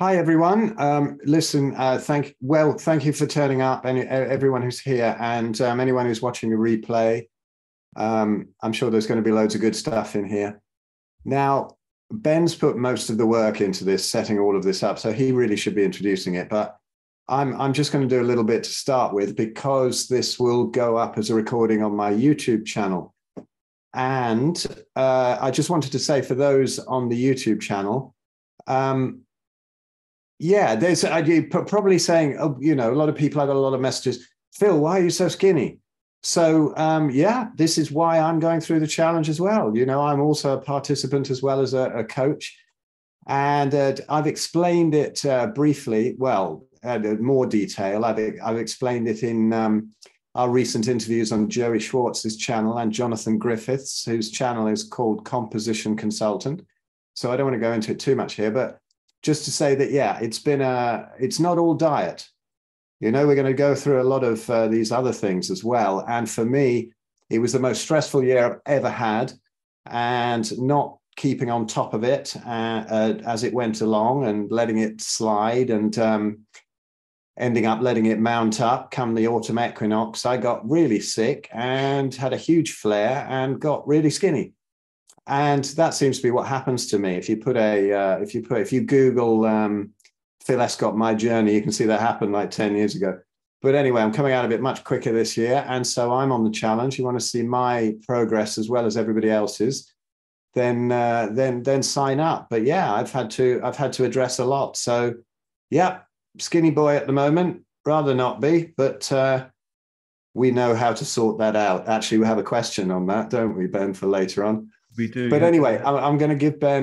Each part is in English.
Hi, everyone. Listen, thank you for turning up, and everyone who's here, and anyone who's watching a replay. I'm sure there's going to be loads of good stuff in here. Now, Ben's put most of the work into this, setting all of this up, so he really should be introducing it. But I'm just going to do a little bit to start with, because this will go up as a recording on my YouTube channel. And I just wanted to say, for those on the YouTube channel, yeah, there's probably saying, oh, you know, a lot of people, I got a lot of messages. Phil, why are you so skinny? So, yeah, this is why I'm going through the challenge as well. You know, I'm also a participant as well as a coach. And I've explained it briefly, well, more detail. I've explained it in our recent interviews on Joey Schwartz's channel and Jonathan Griffiths, whose channel is called Composition Consultant. So I don't want to go into it too much here, but just to say that, yeah, it's not all diet. You know, we're going to go through a lot of these other things as well. And for me, it was the most stressful year I've ever had, and not keeping on top of it as it went along and letting it slide, and ending up letting it mount up. Come the autumn equinox, I got really sick and had a huge flare and got really skinny. And that seems to be what happens to me. If you Google Phil Escott, my journey, you can see that happened like 10 years ago. But anyway, I'm coming out of it much quicker this year, and so I'm on the challenge. You want to see my progress as well as everybody else's, then sign up. But yeah, I've had to address a lot. So yeah, skinny boy at the moment, rather not be, but we know how to sort that out. Actually, we have a question on that, don't we, Ben, for later on? We do. But anyway, I'm going to give Ben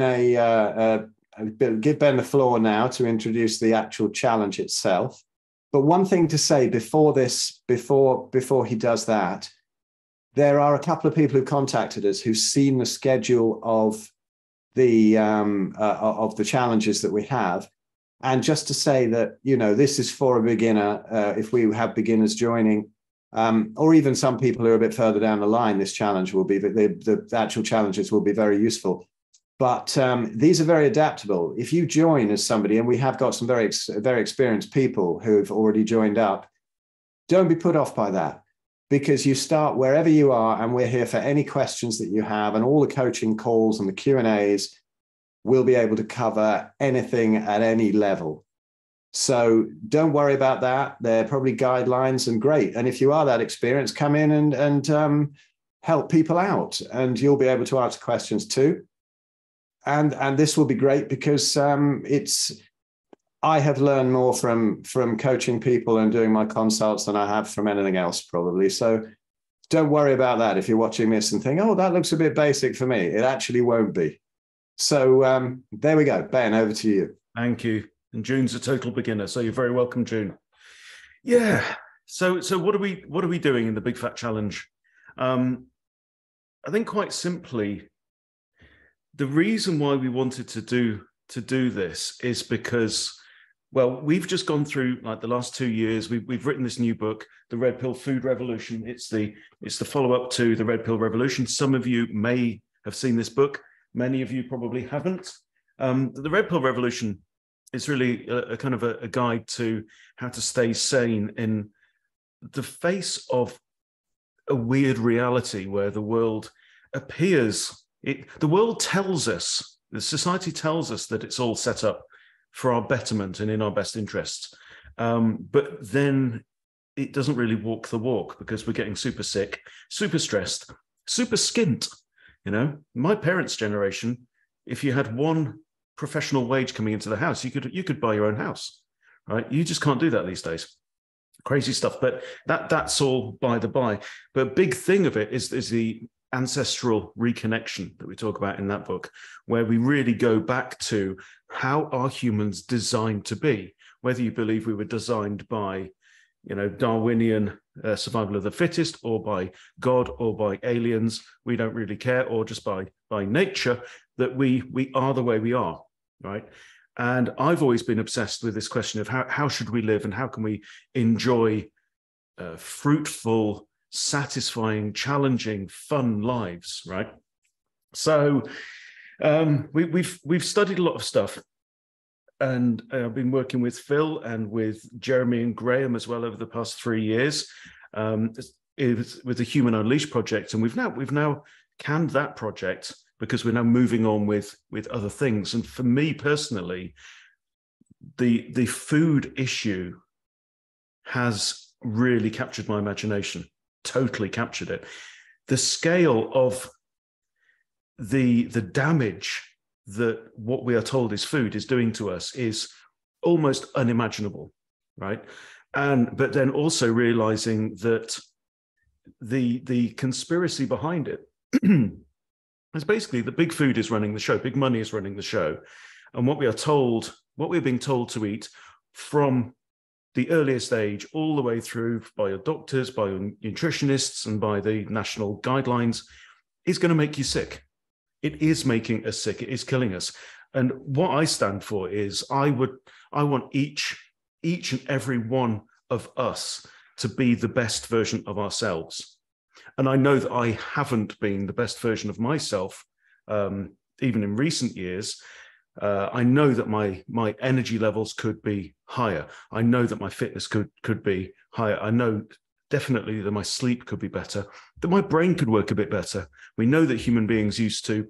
the floor now to introduce the actual challenge itself. But one thing to say before he does that, there are a couple of people who contacted us who've seen the schedule of the challenges that we have. And just to say that, you know, this is for a beginner. If we have beginners joining, or even some people who are a bit further down the line, this challenge will be, the actual challenges will be very useful. But these are very adaptable. If you join as somebody, and we have got some very experienced people who've already joined up, don't be put off by that, because you start wherever you are, and we're here for any questions that you have, and all the coaching calls and the Q&As will be able to cover anything at any level. So don't worry about that. They're probably guidelines, and great. And if you are that experienced, come in and help people out, and you'll be able to answer questions too. And this will be great, because I have learned more from coaching people and doing my consults than I have from anything else, probably. So don't worry about that. If you're watching this and think, oh, that looks a bit basic for me, it actually won't be. So there we go. Ben, over to you. Thank you. And June's a total beginner, so you're very welcome, June. Yeah. So what are we doing in the Big Fat Challenge? I think quite simply, the reason why we wanted to do this is because, well, we've just gone through, like, the last 2 years. We've written this new book, The Red Pill Food Revolution. It's the follow-up to The Red Pill Revolution. Some of you may have seen this book. Many of you probably haven't. The Red Pill Revolution is really a kind of a guide to how to stay sane in the face of a weird reality where the world appears, the world tells us, the society tells us that it's all set up for our betterment and in our best interests. But then it doesn't really walk the walk, because we're getting super sick, super stressed, super skint. You know, my parents' generation, if you had one professional wage coming into the house, you could buy your own house, right? You just can't do that these days. Crazy stuff. But that's all by the by. But a big thing of it is the ancestral reconnection that we talk about in that book, where we really go back to how are humans designed to be, whether you believe we were designed by, you know, Darwinian survival of the fittest, or by God, or by aliens, we don't really care, or just by nature, that we are the way we are, right? And I've always been obsessed with this question of how should we live, and how can we enjoy fruitful, satisfying, challenging, fun lives, right? So we've studied a lot of stuff, and I've been working with Phil and with Jeremy and Graeme as well over the past 3 years with the Human Unleashed project, and we've now canned that project because we're now moving on with other things. And for me personally, the food issue has really captured my imagination, totally captured it. The scale of the damage that what we are told is food is doing to us is almost unimaginable, right? But then also realizing that the conspiracy behind it is basically that big food is running the show, big money is running the show, and what we're being told to eat from the earliest age all the way through by your doctors, by your nutritionists, and by the national guidelines is going to make you sick. It is making us sick. It is killing us. And what I stand for is I want each and every one of us to be the best version of ourselves. And I know that I haven't been the best version of myself, even in recent years. I know that my energy levels could be higher. I know that my fitness could be higher. I know definitely that my sleep could be better, that my brain could work a bit better. We know that human beings used to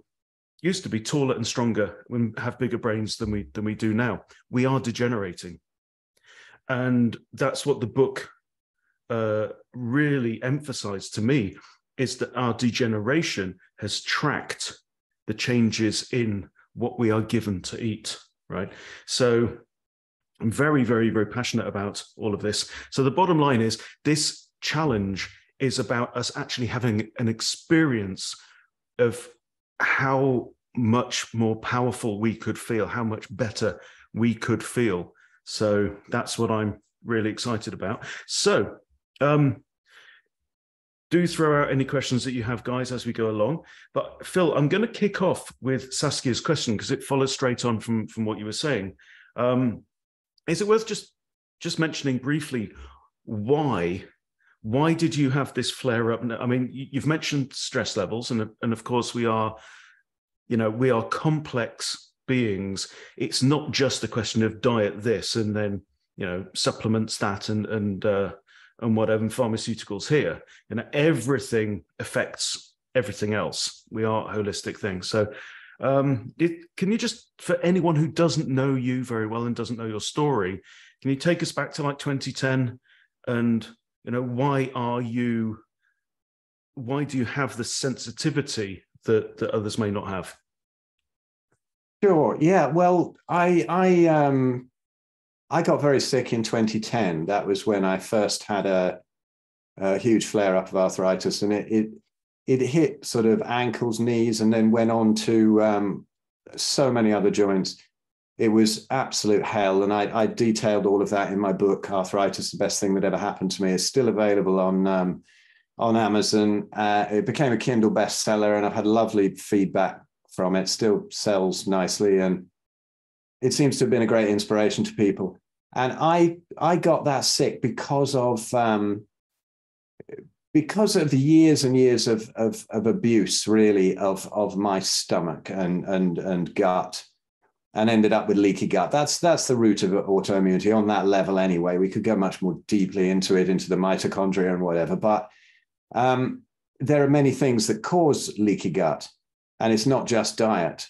be taller and stronger and have bigger brains than we do now. We are degenerating. And that's what the book really emphasized to me, is that our degeneration has tracked the changes in what we are given to eat, right? So I'm very, very, very passionate about all of this. So the bottom line is this challenge is about us actually having an experience of how much more powerful we could feel, how much better we could feel. So that's what I'm really excited about. So do throw out any questions that you have, guys, as we go along. But Phil, I'm going to kick off with Saskia's question because it follows straight on from what you were saying. Is it worth just mentioning briefly why did you have this flare up? I mean, you've mentioned stress levels, and of course we are complex beings. It's not just a question of diet this and then supplements that and whatever, pharmaceuticals here. Everything affects everything else. We are holistic things. So can you just, for anyone who doesn't know you very well and doesn't know your story, can you take us back to like 2010 and why do you have the sensitivity that others may not have? Sure. Yeah. Well, I got very sick in 2010. That was when I first had a huge flare-up of arthritis, and it hit sort of ankles, knees, and then went on to so many other joints. It was absolute hell, and I detailed all of that in my book, Arthritis, the Best Thing That Ever Happened to Me. It's still available on Amazon. It became a Kindle bestseller, and I've had lovely feedback from it. Still sells nicely, and it seems to have been a great inspiration to people. And I got that sick because of the years and years of abuse, really, of my stomach and gut, and ended up with leaky gut. That's the root of autoimmunity on that level anyway. We could go much more deeply into the mitochondria and whatever, but there are many things that cause leaky gut. And it's not just diet.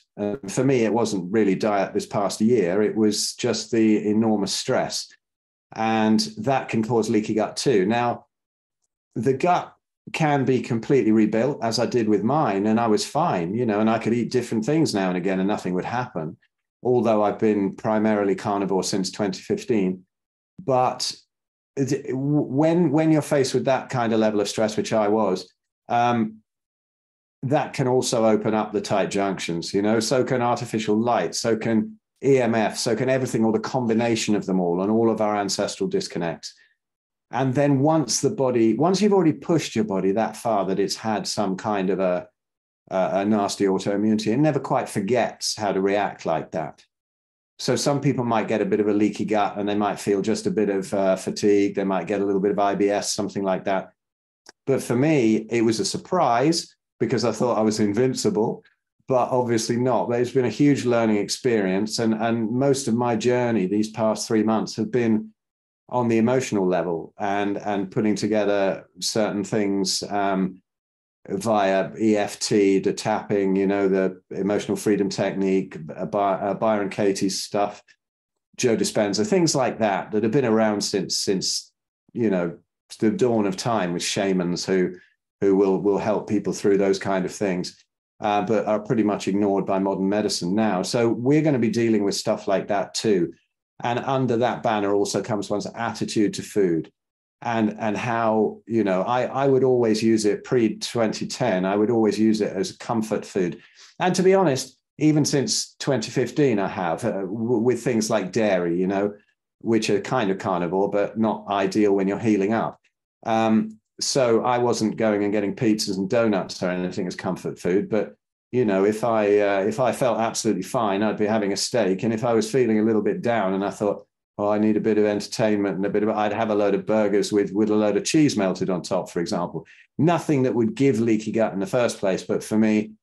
For me, it wasn't really diet this past year. It was just the enormous stress. And that can cause leaky gut too. Now, the gut can be completely rebuilt, as I did with mine. And I was fine, and I could eat different things now and again and nothing would happen. Although I've been primarily carnivore since 2015. But when you're faced with that kind of level of stress, which I was, that can also open up the tight junctions, so can artificial light, so can EMF, so can everything, or the combination of them all, and all of our ancestral disconnects. And then once you've already pushed your body that far that it's had some kind of a nasty autoimmunity, it never quite forgets how to react like that. So some people might get a bit of a leaky gut and they might feel just a bit of fatigue. They might get a little bit of IBS, something like that. But for me, it was a surprise, because I thought I was invincible. but obviously not. But it's been a huge learning experience. And most of my journey these past 3 months have been on the emotional level and putting together certain things via EFT, the tapping, the emotional freedom technique, Byron Katie's stuff, Joe Dispenza, things like that have been around since the dawn of time, with shamans who will help people through those kind of things, but are pretty much ignored by modern medicine now. So we're going to be dealing with stuff like that too. And under that banner also comes one's attitude to food, and how, I would always use it pre-2010. I would always use it as a comfort food. And to be honest, even since 2015, I have with things like dairy, which are kind of carnivore, but not ideal when you're healing up. So I wasn't going and getting pizzas and donuts or anything as comfort food, but if I felt absolutely fine, I'd be having a steak. And if I was feeling a little bit down and I thought, I need a bit of entertainment and I'd have a load of burgers with a load of cheese melted on top, for example. Nothing that would give leaky gut in the first place, but for me,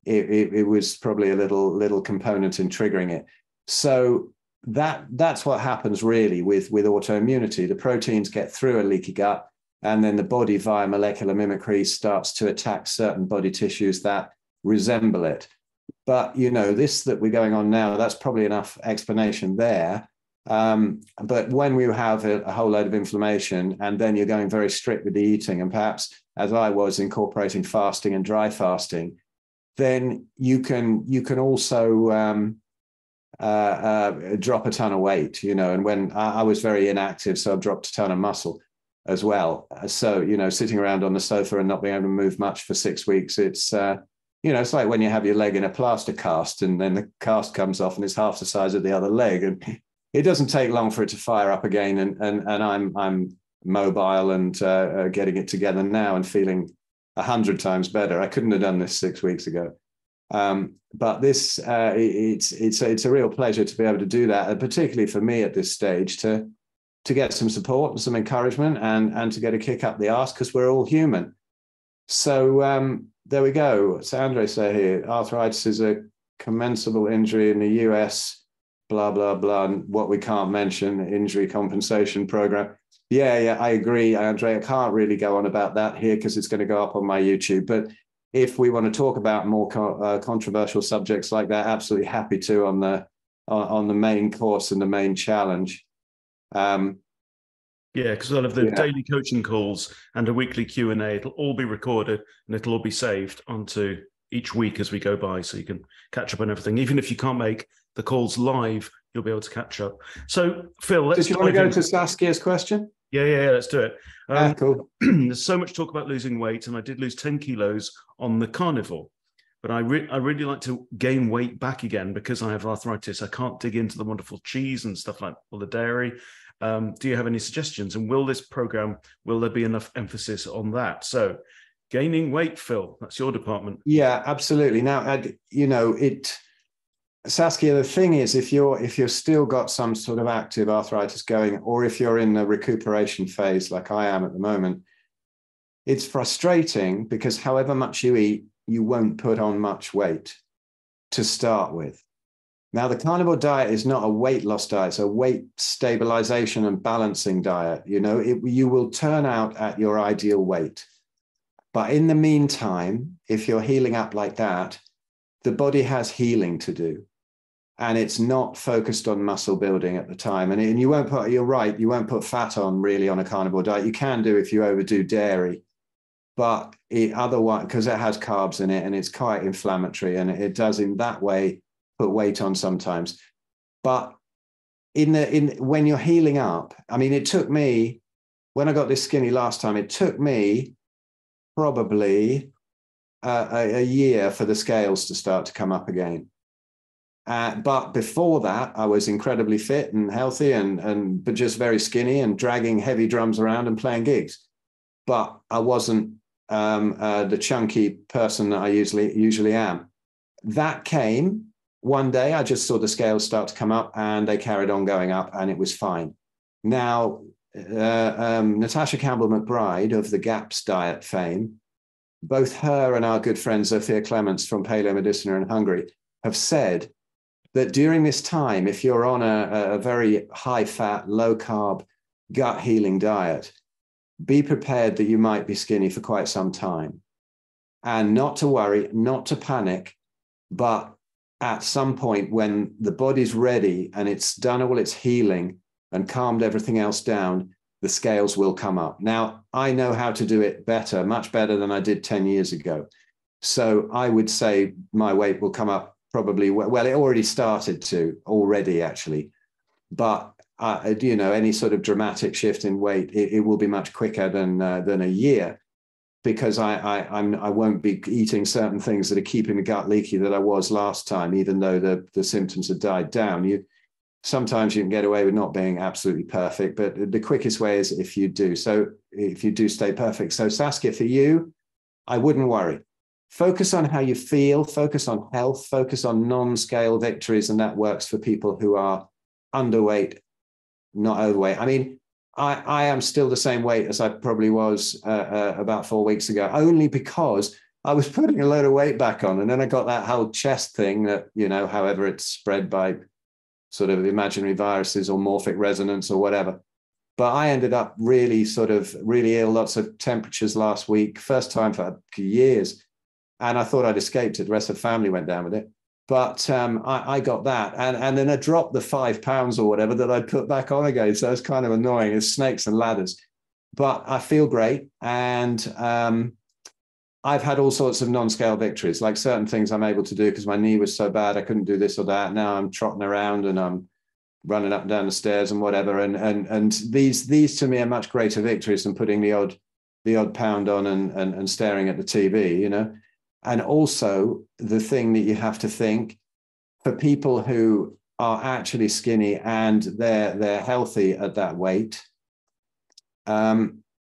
it was probably a little component in triggering it. So that's what happens really with autoimmunity. The proteins get through a leaky gut, and then the body via molecular mimicry starts to attack certain body tissues that resemble it. But this that we're going on now, that's probably enough explanation there. But when we have a whole load of inflammation, and then you're going very strict with the eating, and perhaps, as I was, incorporating fasting and dry fasting, then you can also drop a ton of weight, and when I was very inactive, so I've dropped a ton of muscle as well. So, sitting around on the sofa and not being able to move much for 6 weeks, it's it's like when you have your leg in a plaster cast and then the cast comes off and it's half the size of the other leg, and it doesn't take long for it to fire up again. And I'm mobile and getting it together now and feeling 100 times better. I couldn't have done this 6 weeks ago. But this, it's a real pleasure to be able to do that, and particularly for me at this stage to get some support and some encouragement and to get a kick up the arse, because we're all human. So there we go. So Andre say here, arthritis is a commensable injury in the US, blah, blah, blah, and what we can't mention, injury compensation program. Yeah, I agree, Andre. I can't really go on about that here because it's going to go up on my YouTube. But if we want to talk about more controversial subjects like that, absolutely happy to on the main course and the main challenge. Because I'll have the daily coaching calls and a weekly Q&A. It'll all be recorded and it'll all be saved onto each week as we go by, so you can catch up on everything. Even if you can't make the calls live, you'll be able to catch up. So, Phil, let's Did you want to go to Saskia's question? Yeah, let's do it. Cool. There's so much talk about losing weight, and I did lose 10 kilos on the Carnivore, but I really like to gain weight back again because I have arthritis. I can't dig into the wonderful cheese and stuff like all the dairy. Do you have any suggestions? And will there be enough emphasis on that? So gaining weight, Phil, that's your department. Yeah, absolutely. Now, Saskia, the thing is, if you're still got some sort of active arthritis going, or if you're in the recuperation phase like I am at the moment, it's frustrating because however much you eat, you won't put on much weight to start with. Now, the carnivore diet is not a weight loss diet. It's a weight stabilization and balancing diet. You will turn out at your ideal weight. But in the meantime, if you're healing up like that, the body has healing to do. And it's not focused on muscle building at the time. And you won't you're right, you won't put fat on really on a carnivore diet. You can do if you overdo dairy, but otherwise, because it has carbs in it and it's quite inflammatory, and it does in that way put weight on sometimes. But when you're healing up, I mean, it took me, when I got this skinny last time, it took me probably a year for the scales to start to come up again. But before that, I was incredibly fit and healthy but just very skinny and dragging heavy drums around and playing gigs. But I wasn't the chunky person that I usually am. That came one day. I just saw the scales start to come up, and they carried on going up, and it was fine. Now, Natasha Campbell McBride of the GAPS diet fame both her and our good friend Zofia Clements from Paleomedicina in Hungary have said that during this time, if you're on a very high fat, low carb, gut healing diet, be prepared that you might be skinny for quite some time. And not to worry, not to panic, but at some point when the body's ready and it's done all its healing and calmed everything else down, the scales will come up. Now, I know how to do it better, much better than I did 10 years ago. So I would say my weight will come up probably, well, it already started to already, actually. But, you know, any sort of dramatic shift in weight, it will be much quicker than a year, because I won't be eating certain things that are keeping the gut leaky that I was last time, even though the symptoms have died down. Sometimes you can get away with not being absolutely perfect, but the quickest way is if you do. So if you do stay perfect. So Saskia, for you, I wouldn't worry. Focus on how you feel, focus on health, focus on non-scale victories, and that works for people who are underweight, not overweight. I mean, I am still the same weight as I probably was about 4 weeks ago, only because I was putting a load of weight back on. And then I got that whole chest thing that, you know, however it's spread by sort of imaginary viruses or morphic resonance or whatever. But I ended up really ill, lots of temperatures last week, first time for years. And I thought I'd escaped it. The rest of the family went down with it. But I got that. And then I dropped the 5 pounds or whatever that I'd put back on again. So it's kind of annoying. It's snakes and ladders. But I feel great. And I've had all sorts of non-scale victories, like certain things I'm able to do because my knee was so bad I couldn't do this or that. Now I'm trotting around and I'm running up and down the stairs and whatever. And these to me are much greater victories than putting the odd pound on and staring at the TV, you know. And also the thing that you have to think, for people who are actually skinny and they're healthy at that weight,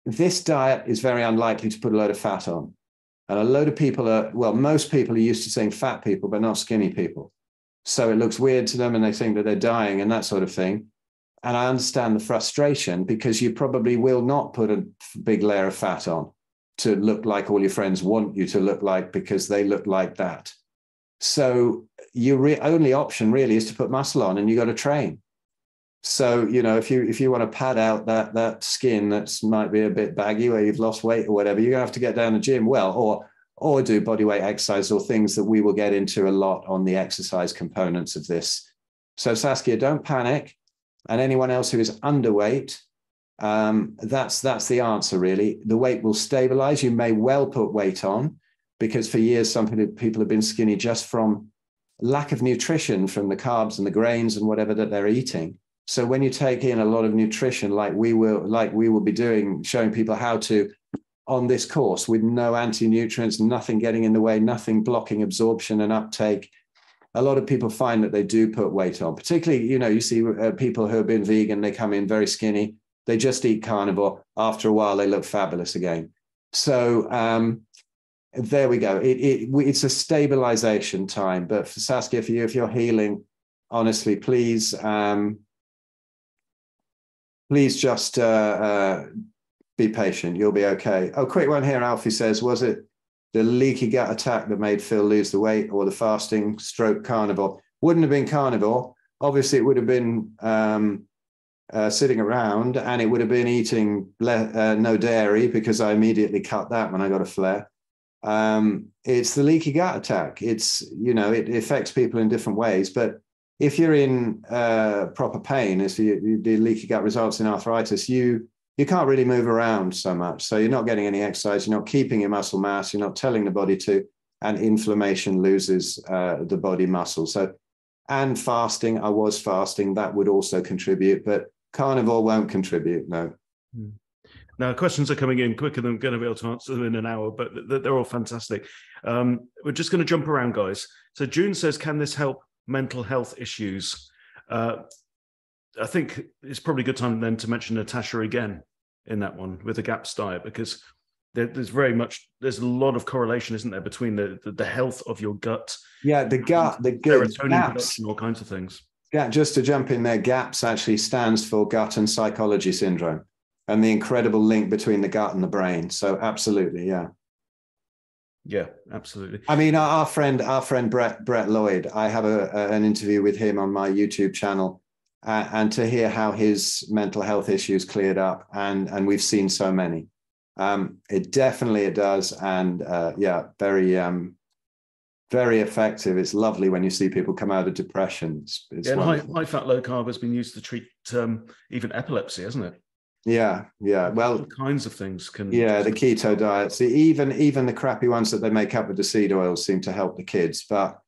this diet is very unlikely to put a load of fat on. And a load of people most people are used to saying fat people, but not skinny people. So it looks weird to them and they think that they're dying and that sort of thing. And I understand the frustration, because you probably will not put a big layer of fat on to look like all your friends want you to look like because they look like that. So your only option really is to put muscle on, and you got to train. So, you know, if you want to pad out that skin that might be a bit baggy where you've lost weight or whatever, you're going to have to get down the gym, or do body weight exercise, or things that we will get into a lot on the exercise components of this. So Saskia, don't panic. And anyone else who is underweight, that's the answer, really. The weight will stabilize. You may well put weight on, because for years, some people have been skinny just from lack of nutrition from the carbs and the grains and whatever that they're eating. So when you take in a lot of nutrition, like we will be doing, showing people how to on this course, with no anti-nutrients, nothing getting in the way, nothing blocking absorption and uptake, a lot of people find that they do put weight on. Particularly, you know, you see people who have been vegan, they come in very skinny, they just eat carnivore. After a while, they look fabulous again. So there we go. It's a stabilization time. But for Saskia, for you, if you're healing, honestly, please just be patient. You'll be okay. Oh, quick one here. Alfie says, was it the leaky gut attack that made Phil lose the weight, or the fasting / carnivore? Wouldn't have been carnivore. Obviously, it would have been sitting around, and it would have been eating no dairy, because I immediately cut that when I got a flare. It's the leaky gut attack. It's, you know, it affects people in different ways, but if you're in proper pain, if the leaky gut results in arthritis, you can't really move around so much. So you're not getting any exercise, you're not keeping your muscle mass, you're not telling the body to, and inflammation loses the body muscle. So, and fasting, I was fasting, that would also contribute, but carnivore won't contribute, no. Now, questions are coming in quicker than I'm going to be able to answer them in an hour, but they're all fantastic. We're just going to jump around, guys. So June says, can this help mental health issues? I think it's probably a good time then to mention Natasha again in that one with the GAPS diet, because there's a lot of correlation, isn't there, between the health of your gut. Yeah, the serotonin GAPS, production, all kinds of things. Yeah, just to jump in there, GAPS actually stands for gut and psychology syndrome, and the incredible link between the gut and the brain. So absolutely, yeah. Yeah, absolutely. I mean, our friend Brett Lloyd, I have an interview with him on my YouTube channel, and to hear how his mental health issues cleared up, and we've seen so many. It does, and yeah, very effective. It's lovely when you see people come out of depression. It's and high fat, low carb has been used to treat even epilepsy, hasn't it? Yeah. Well, all kinds of things can. Yeah, the keto diets, even the crappy ones that they make up with the seed oils seem to help the kids, but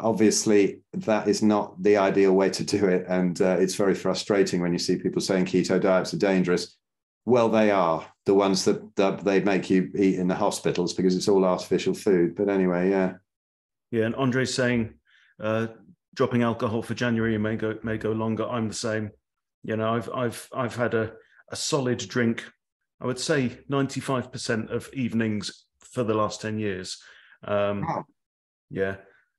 obviously that is not the ideal way to do it, and it's very frustrating when you see people saying keto diets are dangerous. Well, they are, the ones that they make you eat in the hospitals, because it's all artificial food. But anyway, yeah. Yeah, and Andre's saying dropping alcohol for January may go longer. I'm the same. You know, I've had a solid drink, I would say 95% of evenings for the last 10 years. Wow. Yeah.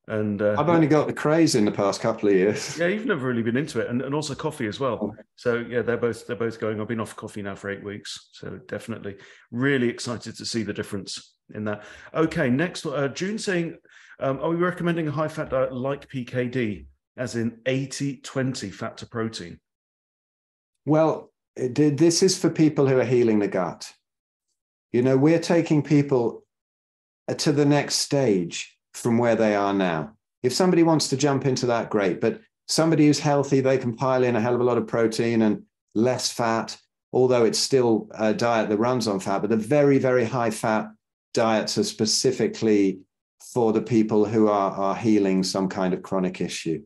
And I've only got the craze in the past couple of years. Yeah, you've never really been into it. And also coffee as well. So yeah, they're both going. I've been off coffee now for 8 weeks. So definitely really excited to see the difference in that. Okay, next, June saying, are we recommending a high fat diet like PKD, as in 80-20 fat to protein? Well, this is for people who are healing the gut. You know, we're taking people to the next stage from where they are now. If somebody wants to jump into that, great. But somebody who's healthy, they can pile in a hell of a lot of protein and less fat, although it's still a diet that runs on fat. But the very, very high fat diets are specifically for the people who are healing some kind of chronic issue.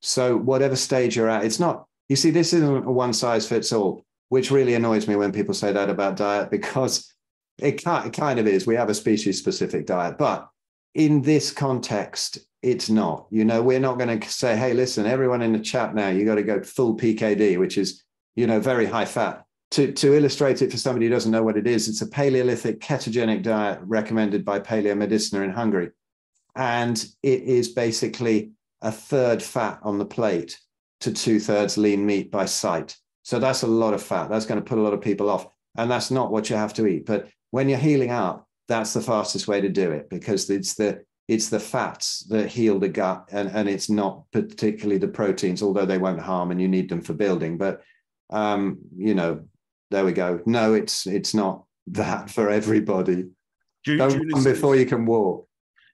So whatever stage you're at, it's not, you see, this isn't a one size fits all, which really annoys me when people say that about diet, because it kind of is. We have a species specific diet, but in this context, it's not. You know, we're not going to say, hey, listen, everyone in the chat now, you got to go full PKD, which is, you know, very high fat. To illustrate it for somebody who doesn't know what it is, it's a Paleolithic ketogenic diet recommended by Paleomedicina in Hungary. And it is basically a third fat on the plate to 2/3 lean meat by sight. So that's a lot of fat. That's going to put a lot of people off. And that's not what you have to eat. But when you're healing up, that's the fastest way to do it, because it's the fats that heal the gut, and it's not particularly the proteins, although they won't harm and you need them for building. But you know, there we go. No, it's not that for everybody. Don't run before you can walk.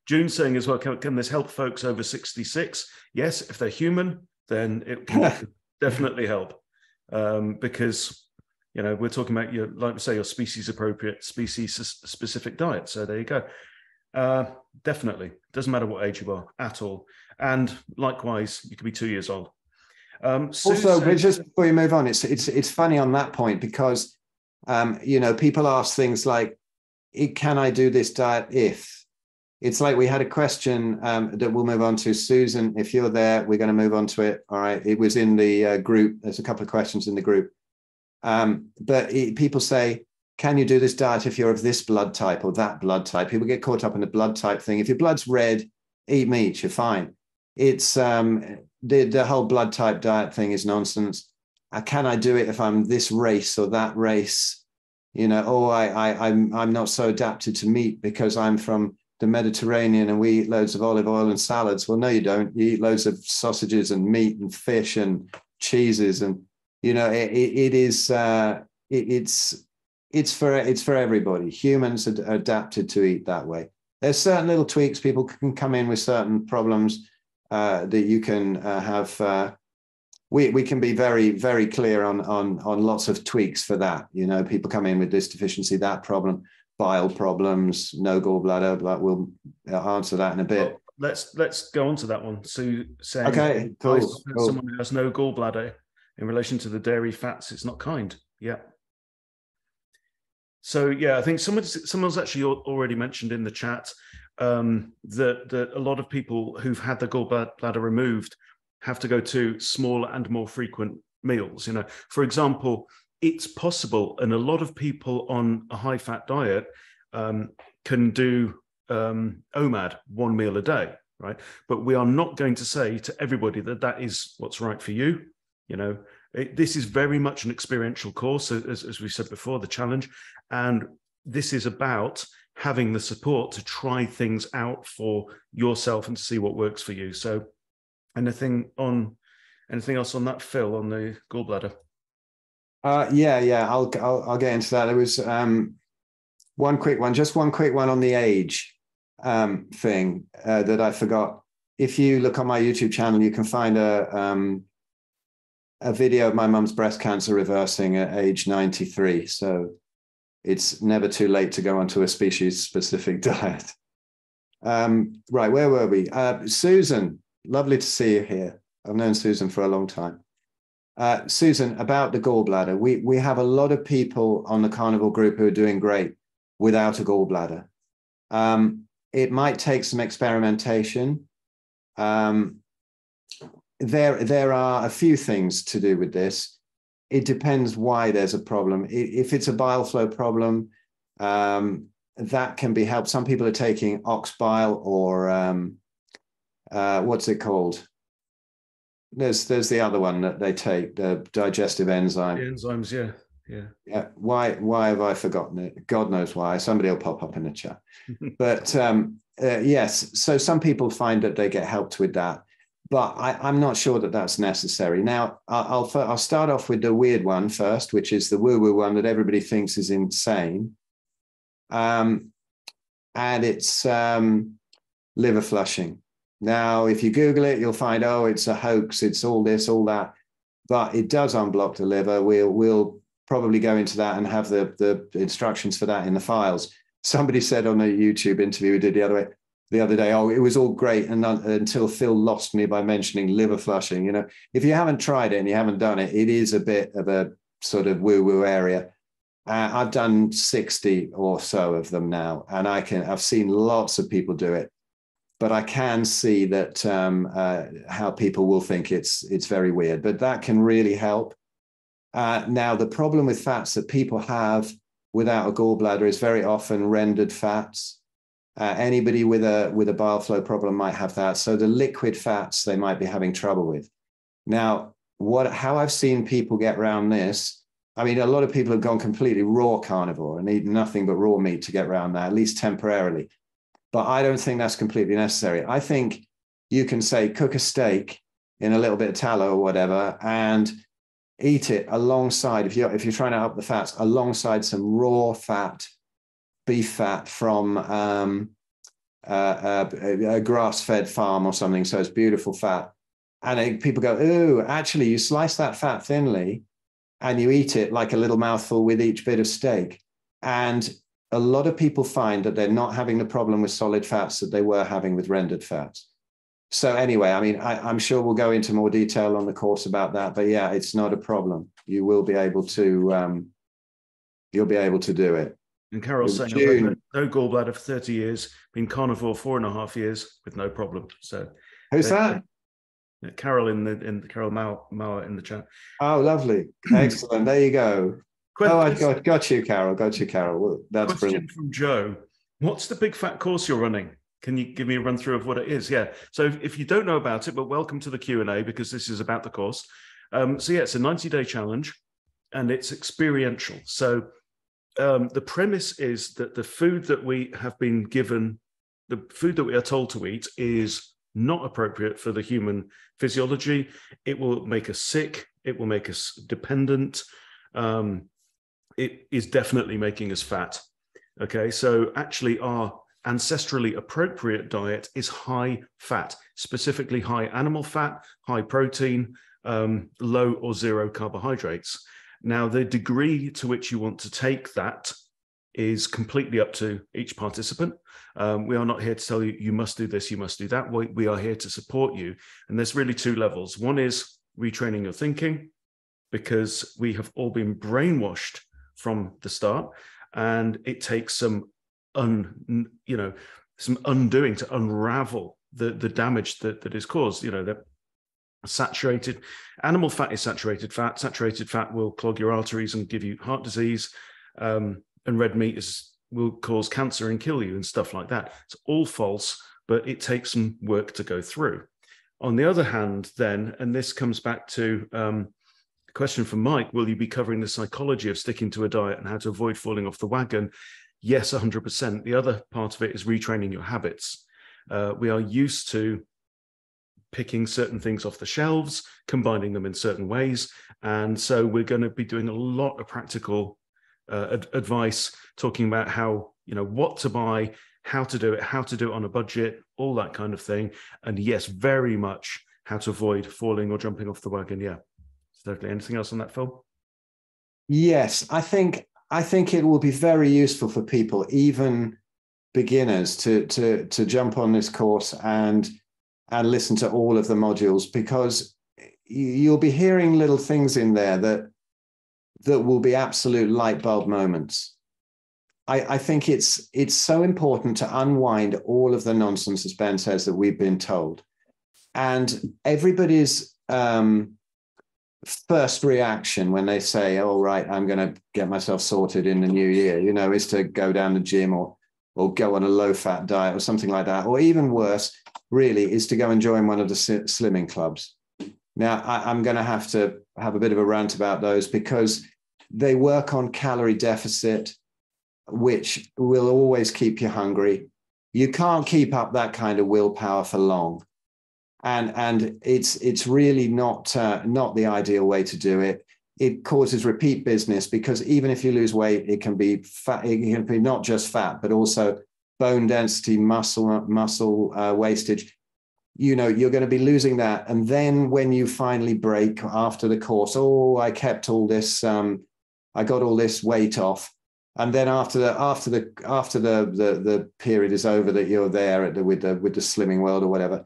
June's saying as well, can this help folks over 66? Yes, if they're human, then it can definitely help, because, you know, we're talking about your, like we say, your species appropriate, species specific diet. So there you go. Definitely doesn't matter what age you are at all. And likewise, you could be 2 years old. Also, just before you move on, it's funny on that point, because you know, people ask things like, can I do this diet if? It's like we had a question that we'll move on to. Susan, if you're there, we're going to move on to it. All right. It was in the group. There's a couple of questions in the group. But people say, can you do this diet if you're of this blood type or that blood type? People get caught up in the blood type thing. If your blood's red, eat meat, you're fine. It's the whole blood type diet thing is nonsense. Can I do it if I'm this race or that race? You know, oh, I'm not so adapted to meat because I'm from the Mediterranean and we eat loads of olive oil and salads. Well, no, you don't. You eat loads of sausages and meat and fish and cheeses, and you know, it's for everybody. Humans are adapted to eat that way. There's certain little tweaks. People can come in with certain problems that you can have. We can be very, very clear on lots of tweaks for that. You know, people come in with this deficiency, that problem, bile problems, no gallbladder. But we'll answer that in a bit. Well, let's go on to that one. Sue saying, okay, cool. Someone who has no gallbladder in relation to the dairy fats, it's not kind. Yeah. So yeah, I think someone's actually already mentioned in the chat that a lot of people who've had the gallbladder removed have to go to smaller and more frequent meals. You know, for example, it's possible, and a lot of people on a high-fat diet can do OMAD, 1 meal a day, right? But we are not going to say to everybody that that is what's right for you. You know, this is very much an experiential course, as we said before, the challenge, and this is about having the support to try things out for yourself and to see what works for you. So anything else on that, Phil, on the gallbladder? Yeah. I'll get into that. There was one quick one on the age thing that I forgot. If you look on my YouTube channel, you can find a video of my mum's breast cancer reversing at age 93. So it's never too late to go onto a species-specific diet. Right, where were we? Susan, lovely to see you here. I've known Susan for a long time. Susan, about the gallbladder, we have a lot of people on the Carnivore group who are doing great without a gallbladder. It might take some experimentation. There are a few things to do with this. It depends why there's a problem. If it's a bile flow problem, that can be helped. Some people are taking ox bile or what's it called? There's the other one that they take, the digestive enzyme. The enzymes, yeah. Why have I forgotten it? God knows why. Somebody will pop up in the chat. But yes, so some people find that they get helped with that, but I'm not sure that that's necessary. Now, I'll start off with the weird one first, which is the woo-woo one that everybody thinks is insane. And it's liver flushing. Now, if you Google it, you'll find, oh, it's a hoax. It's all this, all that, but it does unblock the liver. We'll probably go into that and have the instructions for that in the files. Somebody said on a YouTube interview we did the other day, oh, it was all great until Phil lost me by mentioning liver flushing. You know, if you haven't tried it and you haven't done it, it is a bit of a sort of woo-woo area. I've done 60 or so of them now, and I've seen lots of people do it. But I can see that how people will think it's very weird, but that can really help. Now, the problem with fats that people have without a gallbladder is very often rendered fats. Anybody with a bile flow problem might have that. So the liquid fats they might be having trouble with. Now, how I've seen people get around this, I mean, a lot of people have gone completely raw carnivore and eat nothing but raw meat to get around that, at least temporarily. But I don't think that's completely necessary. I think you can say cook a steak in a little bit of tallow or whatever and eat it alongside, if you're trying to up the fats, alongside some raw fat, beef fat from a grass-fed farm or something. So it's beautiful fat. And people go, ooh, actually, you slice that fat thinly and you eat it like a little mouthful with each bit of steak. And a lot of people find that they're not having the problem with solid fats that they were having with rendered fats. So anyway, I mean, I'm sure we'll go into more detail on the course about that, but yeah, it's not a problem. You will be able to, you'll be able to do it. And Carol's saying, I've had no gallbladder for 30 years, been carnivore 4.5 years with no problem. So who's that? Carol Carol Mauer in the chat. Oh, lovely. Excellent. There you go. Oh, I got you, Carol. Got you, Carol. Well, that's question brilliant. From Joe. What's the big fat course you're running? Can you give me a run through of what it is? Yeah. So if you don't know about it, but welcome to the Q&A because this is about the course. So yeah, it's a 90-day challenge and it's experiential. So the premise is that the food that we have been given, the food that we are told to eat is not appropriate for the human physiology. It will make us sick. It will make us dependent. It is definitely making us fat. Okay, so actually our ancestrally appropriate diet is high fat, specifically high animal fat, high protein, low or zero carbohydrates. Now, the degree to which you want to take that is completely up to each participant. We are not here to tell you, you must do this, you must do that. We are here to support you. And there's really two levels. One is retraining your thinking, because we have all been brainwashed from the start, and it takes some undoing to unravel the damage that is caused. You know, that saturated animal fat is saturated fat. Saturated fat will clog your arteries and give you heart disease, and red meat will cause cancer and kill you and stuff like that. It's all false, but it takes some work to go through. On the other hand, then, and this comes back to question from Mike, will you be covering the psychology of sticking to a diet and how to avoid falling off the wagon? yes, 100%. The other part of it is retraining your habits. We are used to picking certain things off the shelves, combining them in certain ways. And so we're going to be doing a lot of practical advice, talking about how, what to buy, how to do it on a budget, all that kind of thing. And yes, very much how to avoid falling or jumping off the wagon. Yeah, certainly. Anything else on that, Phil? Yes, I think it will be very useful for people, even beginners, to jump on this course and listen to all of the modules, because you'll be hearing little things in there that will be absolute light bulb moments. I think it's so important to unwind all of the nonsense, as Ben says, that we've been told. And everybody's first reaction when they say, "Oh, right, I'm going to get myself sorted in the new year," is to go down the gym or go on a low-fat diet or something like that. Or even worse, really, is to go and join one of the slimming clubs. Now, I'm going to have a bit of a rant about those, because they work on calorie deficit, which will always keep you hungry. You can't keep up that kind of willpower for long. And it's really not the ideal way to do it. It causes repeat business, because even if you lose weight, it can be fat. It can be not just fat, but also bone density, muscle wastage. You're going to be losing that. And then when you finally break after the course, I kept all this, I got all this weight off. And then after the period is over that you're there with the Slimming World or whatever,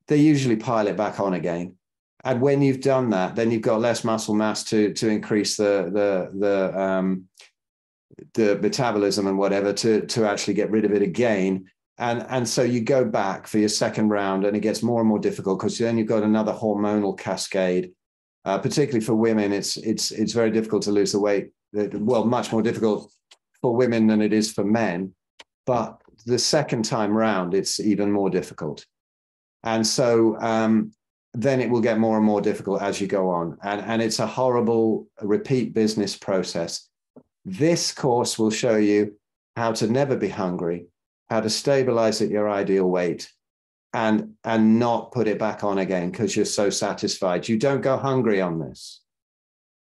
they usually pile it back on again. And when you've done that, then you've got less muscle mass to increase the metabolism and whatever to actually get rid of it again. And so you go back for your second round, and it gets more and more difficult, because then you've got another hormonal cascade. Particularly for women, it's very difficult to lose the weight. Well, much more difficult for women than it is for men. But the second time round, it's even more difficult. And so then it will get more and more difficult as you go on. And it's a horrible repeat business process. This course will show you how to never be hungry, how to stabilize at your ideal weight, and not put it back on again because you're so satisfied. You don't go hungry on this.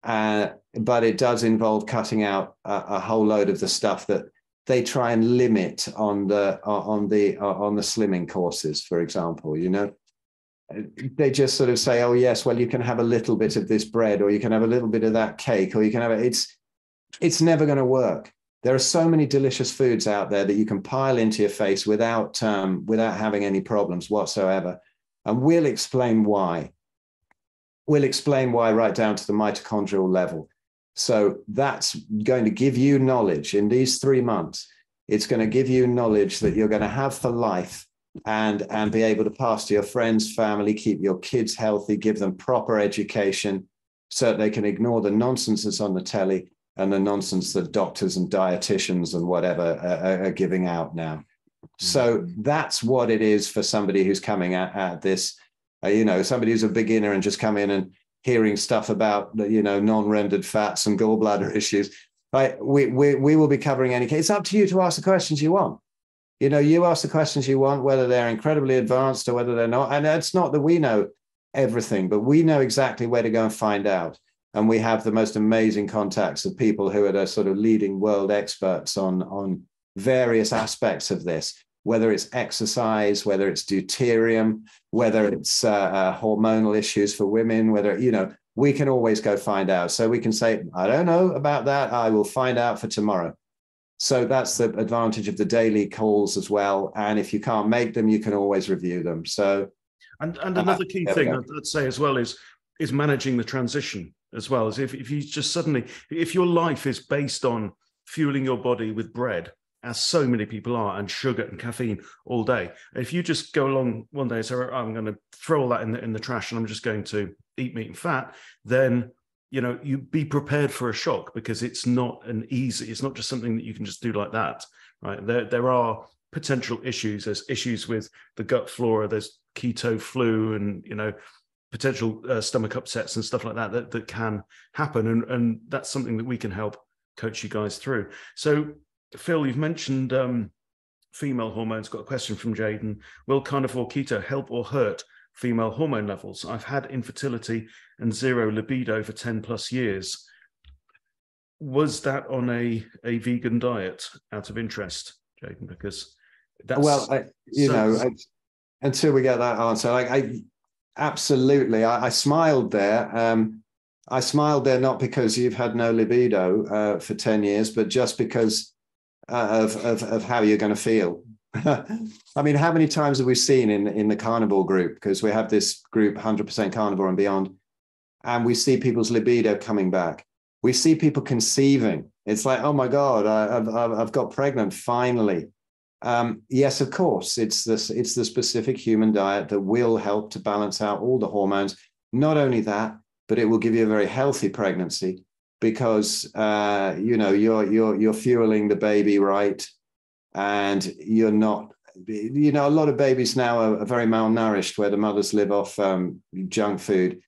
But it does involve cutting out a whole load of the stuff that they try and limit on the slimming courses, for example. They just sort of say, "Oh yes, well, you can have a little bit of this bread, or you can have a little bit of that cake, or you can have it." It's never going to work. There are so many delicious foods out there that you can pile into your face without having any problems whatsoever. And we'll explain why. We'll explain why right down to the mitochondrial level. So that's going to give you knowledge in these 3 months. It's going to give you knowledge that you're going to have for life, and be able to pass to your friends, family, keep your kids healthy, give them proper education so that they can ignore the nonsense that's on the telly and the nonsense that doctors and dietitians and whatever are giving out now. So that's what it is for somebody who's coming at this, somebody who's a beginner and just come in and hearing stuff about, non-rendered fats and gallbladder issues. Right? We will be covering any case. It's up to you to ask the questions you want. You ask the questions you want, whether they're incredibly advanced or whether they're not. And it's not that we know everything, but we know exactly where to go and find out. And we have the most amazing contacts of people who are the sort of leading world experts on various aspects of this, whether it's exercise, whether it's deuterium, whether it's hormonal issues for women, whether, we can always go find out. So we can say, "I don't know about that. I will find out for tomorrow." So that's the advantage of the daily calls as well. And if you can't make them, you can always review them. So, and another key thing I'd say as well is managing the transition as well. As if you just suddenly, if your life is based on fueling your body with bread, as so many people are, and sugar and caffeine all day, if you just go along one day and say, "I'm going to throw all that in the trash and I'm just going to eat meat and fat," then you be prepared for a shock, because it's not just something that you can just do like that, right? There are potential issues. There's issues with the gut flora, there's keto flu, and potential stomach upsets and stuff like that can happen, and that's something that we can help coach you guys through. So Phil, you've mentioned female hormones. Got a question from Jaden. Will carnivore keto help or hurt female hormone levels? I've had infertility and zero libido for 10 plus years. Was that on a vegan diet, out of interest, Jaden? Because that's... Well, until we get that answer, I absolutely, I smiled there. I smiled there not because you've had no libido for 10 years, but just because of how you're going to feel. I mean, how many times have we seen in the carnivore group? Because we have this group, 100% carnivore and beyond, and we see people's libido coming back. We see people conceiving. It's like, oh my God, I've got pregnant finally. Yes, of course, it's the specific human diet that will help to balance out all the hormones. Not only that, but it will give you a very healthy pregnancy because you're fueling the baby right, and you're not. A lot of babies now are very malnourished, where the mothers live off junk food,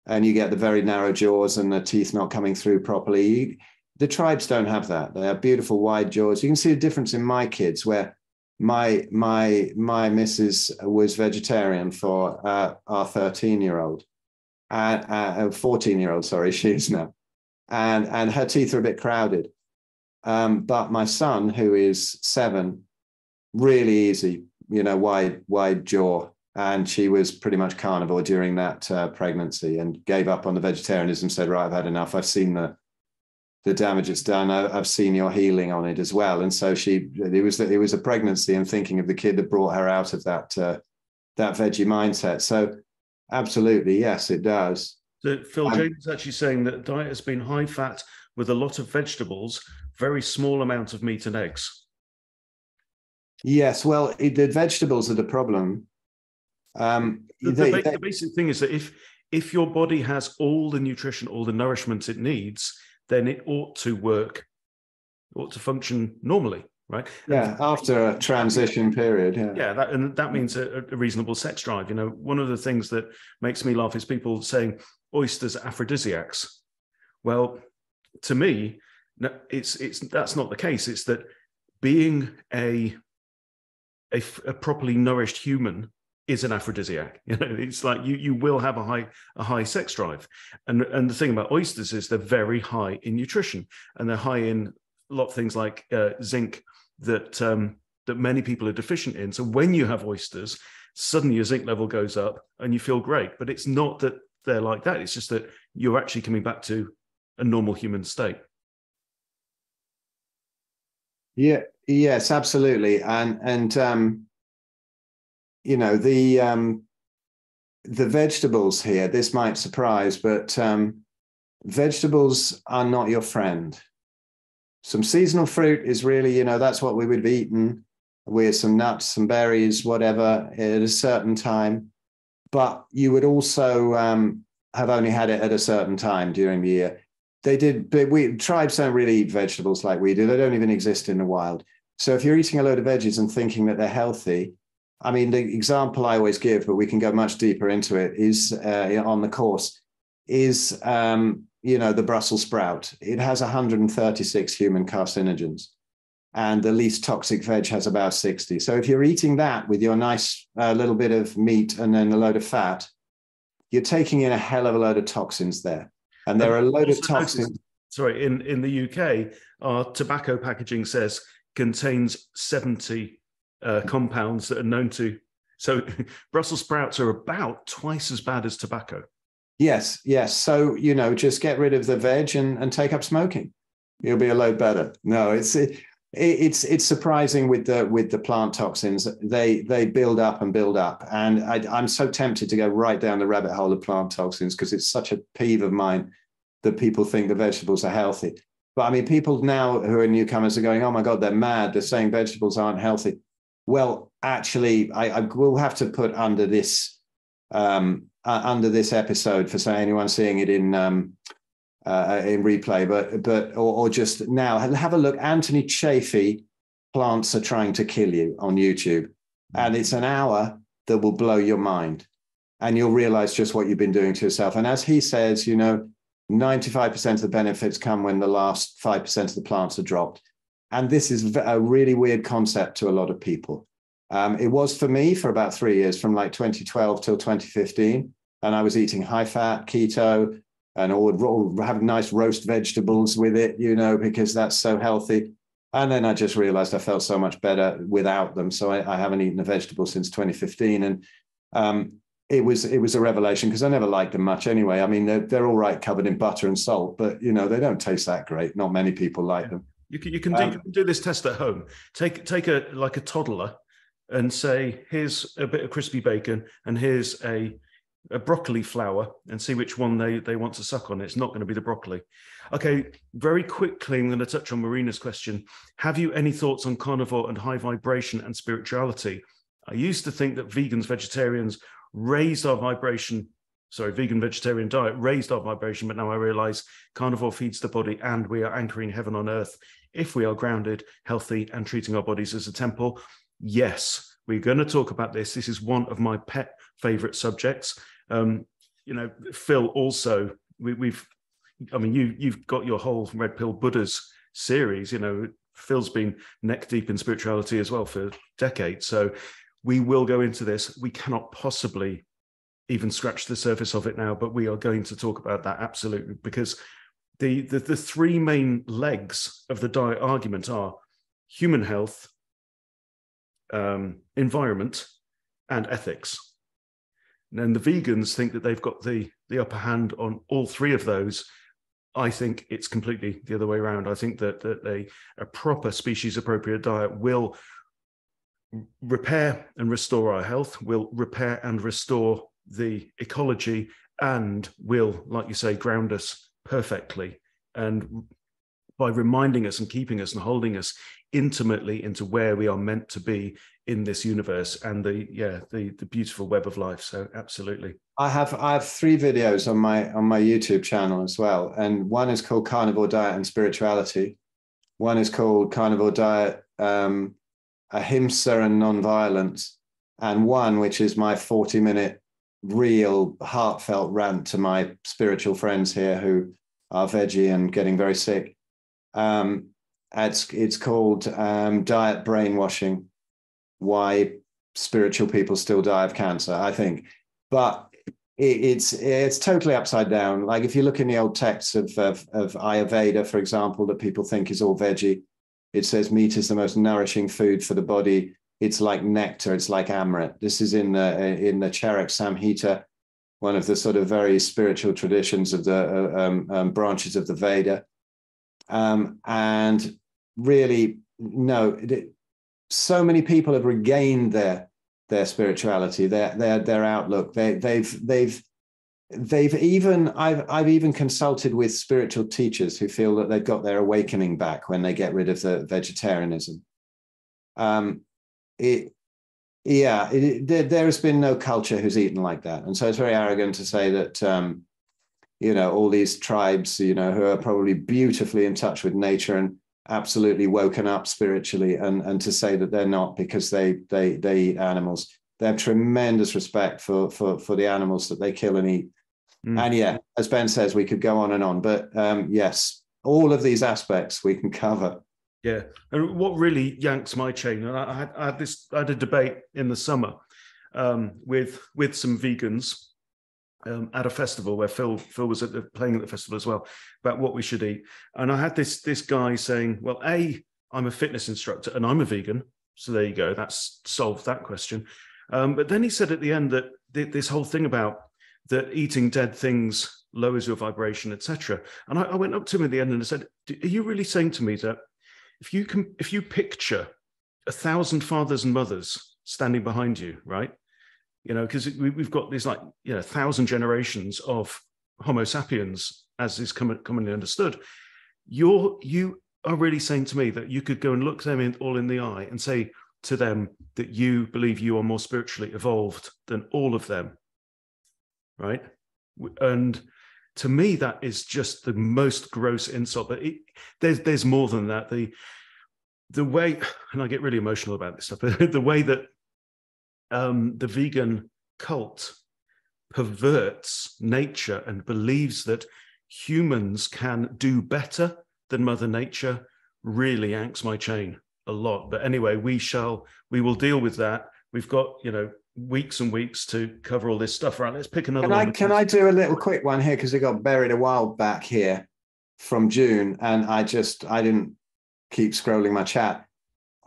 and you get the very narrow jaws and the teeth not coming through properly. The tribes don't have that. They have beautiful wide jaws. You can see a difference in my kids, where my missus was vegetarian for our 13-year-old. 14-year-old, sorry, she is now. And her teeth are a bit crowded. But my son, who is 7, really easy, wide jaw. And she was pretty much carnivore during that pregnancy, and gave up on the vegetarianism, said, right, I've had enough. I've seen the damage it's done. I've seen your healing on it as well. And so it was a pregnancy and thinking of the kid that brought her out of that veggie mindset. So absolutely, yes, it does. So Phil, James is actually saying that diet has been high fat with a lot of vegetables, very small amount of meat and eggs. Yes, well, the vegetables are the problem. The basic thing is that if your body has all the nutrition, all the nourishment it needs, then it ought to work, ought to function normally, right? Yeah, after a transition period. Yeah, that means a reasonable sex drive. One of the things that makes me laugh is people saying oysters are aphrodisiacs. Well, to me, that's not the case. It's that being a properly nourished human is an aphrodisiac. It's like you will have a high sex drive, and the thing about oysters is they're very high in nutrition, and they're high in a lot of things like zinc that many people are deficient in. So when you have oysters, suddenly your zinc level goes up and you feel great. But it's not that they're like that. It's just that you're actually coming back to a normal human state. Yeah. Yes, absolutely. And the vegetables here, this might surprise, but vegetables are not your friend. Some seasonal fruit is really, that's what we would have eaten with some nuts, some berries, whatever, at a certain time. But you would also have only had it at a certain time during the year. Tribes don't really eat vegetables like we do. They don't even exist in the wild. So if you're eating a load of veggies and thinking that they're healthy, I mean, the example I always give, but we can go much deeper into it, is on the course, is the Brussels sprout. It has 136 human carcinogens, and the least toxic veg has about 60. So if you're eating that with your nice little bit of meat and then a load of fat, you're taking in a hell of a load of toxins there. And there are a load of toxins. Sorry, in the UK, our tobacco packaging says contains 70 compounds that are known to. So Brussels sprouts are about twice as bad as tobacco. Yes. So, just get rid of the veg and take up smoking. You'll be a load better. No, it's surprising with the plant toxins. They build up and build up. And I'm so tempted to go right down the rabbit hole of plant toxins, because it's such a peeve of mine that people think the vegetables are healthy. But I mean, people now who are newcomers are going, oh my God, they're mad. They're saying vegetables aren't healthy. Well, actually, I will have to put under this episode, for say anyone seeing it in replay, or just now, have a look. Anthony Chaffee, Plants Are Trying to Kill You, on YouTube, and it's an hour that will blow your mind, and you'll realize just what you've been doing to yourself. And as he says, 95% of the benefits come when the last 5% of the plants are dropped. And this is a really weird concept to a lot of people. It was for me for about 3 years, from like 2012 till 2015. And I was eating high fat, keto, and would have nice roast vegetables with it, you know, because that's so healthy. And then I just realized I felt so much better without them. So I haven't eaten a vegetable since 2015. And it was a revelation, because I never liked them much anyway. I mean, they're all right covered in butter and salt, but, you know, they don't taste that great. Not many people like them. You can do this test at home. Take a toddler and say, here's a bit of crispy bacon and here's a broccoli flower, and see which one they want to suck on. It's not going to be the broccoli. Okay, very quickly, I'm going to touch on Marina's question. Have you any thoughts on carnivore and high vibration and spirituality? I used to think that vegans, vegetarians raised our vibration, vegan vegetarian diet raised our vibration, but now I realize carnivore feeds the body and we are anchoring heaven on earth if we are grounded, healthy, and treating our bodies as a temple. Yes, we're going to talk about this. This is one of my pet favorite subjects. You know, Phil, also, you've got your whole Red Pill Buddhas series. You know, Phil's been neck deep in spirituality as well for decades. So we will go into this. We cannot possibly even scratch the surface of it now, but we are going to talk about that absolutely, because the three main legs of the diet argument are human health, environment, and ethics. And the vegans think that they've got the upper hand on all three of those. I think it's completely the other way around. I think that a proper species-appropriate diet will repair and restore our health, will repair and restore the ecology, and will, like you say, ground us perfectly. And by reminding us and keeping us and holding us intimately into where we are meant to be in this universe and the beautiful web of life. So absolutely. I have 3 videos on my YouTube channel as well. And one is called Carnivore Diet and Spirituality. One is called Carnivore Diet, Ahimsa and Nonviolence. And one, which is my 40-minute real heartfelt rant to my spiritual friends here who are veggie and getting very sick. It's called Diet Brainwashing, Why Spiritual People Still Die of Cancer, I think. But it's totally upside down. Like if you look in the old texts of Ayurveda, for example, that people think is all veggie, it says meat is the most nourishing food for the body. It's like nectar. It's like amrit. This is in the Charak Samhita, one of the sort of very spiritual traditions of the branches of the Veda. And really, no, so many people have regained their spirituality, their outlook. I've even consulted with spiritual teachers who feel that they've got their awakening back when they get rid of the vegetarianism. There has been no culture who's eaten like that. And so it's very arrogant to say that, all these tribes, who are probably beautifully in touch with nature and absolutely woken up spiritually, and to say that they're not because they eat animals. They have tremendous respect for the animals that they kill and eat. And yeah, as Ben says, we could go on and on, but yes, all of these aspects we can cover. Yeah, and what really yanks my chain, and I had a debate in the summer with some vegans at a festival where Phil was playing at the festival as well, about what we should eat. And I had this guy saying, well, I'm a fitness instructor and I'm a vegan, so there you go, that's solved that question. But then he said at the end that this whole thing about that eating dead things lowers your vibration, etc. And I went up to him at the end and I said, are you really saying to me that if you picture 1,000 fathers and mothers standing behind you, right? Because we've got these 1,000 generations of Homo sapiens, as is commonly understood. You are really saying to me that you could go and look them all in the eye and say to them that you believe you are more spiritually evolved than all of them, right? And to me, that is just the most gross insult. But there's more than that. The way, and I get really emotional about this stuff, the way that the vegan cult perverts nature and believes that humans can do better than Mother Nature really yanks my chain a lot. But anyway, we will deal with that. We've got, weeks and weeks to cover all this stuff. Right, let's pick another one. Can I do a little quick one here? Because it got buried a while back here from June, and I didn't keep scrolling my chat.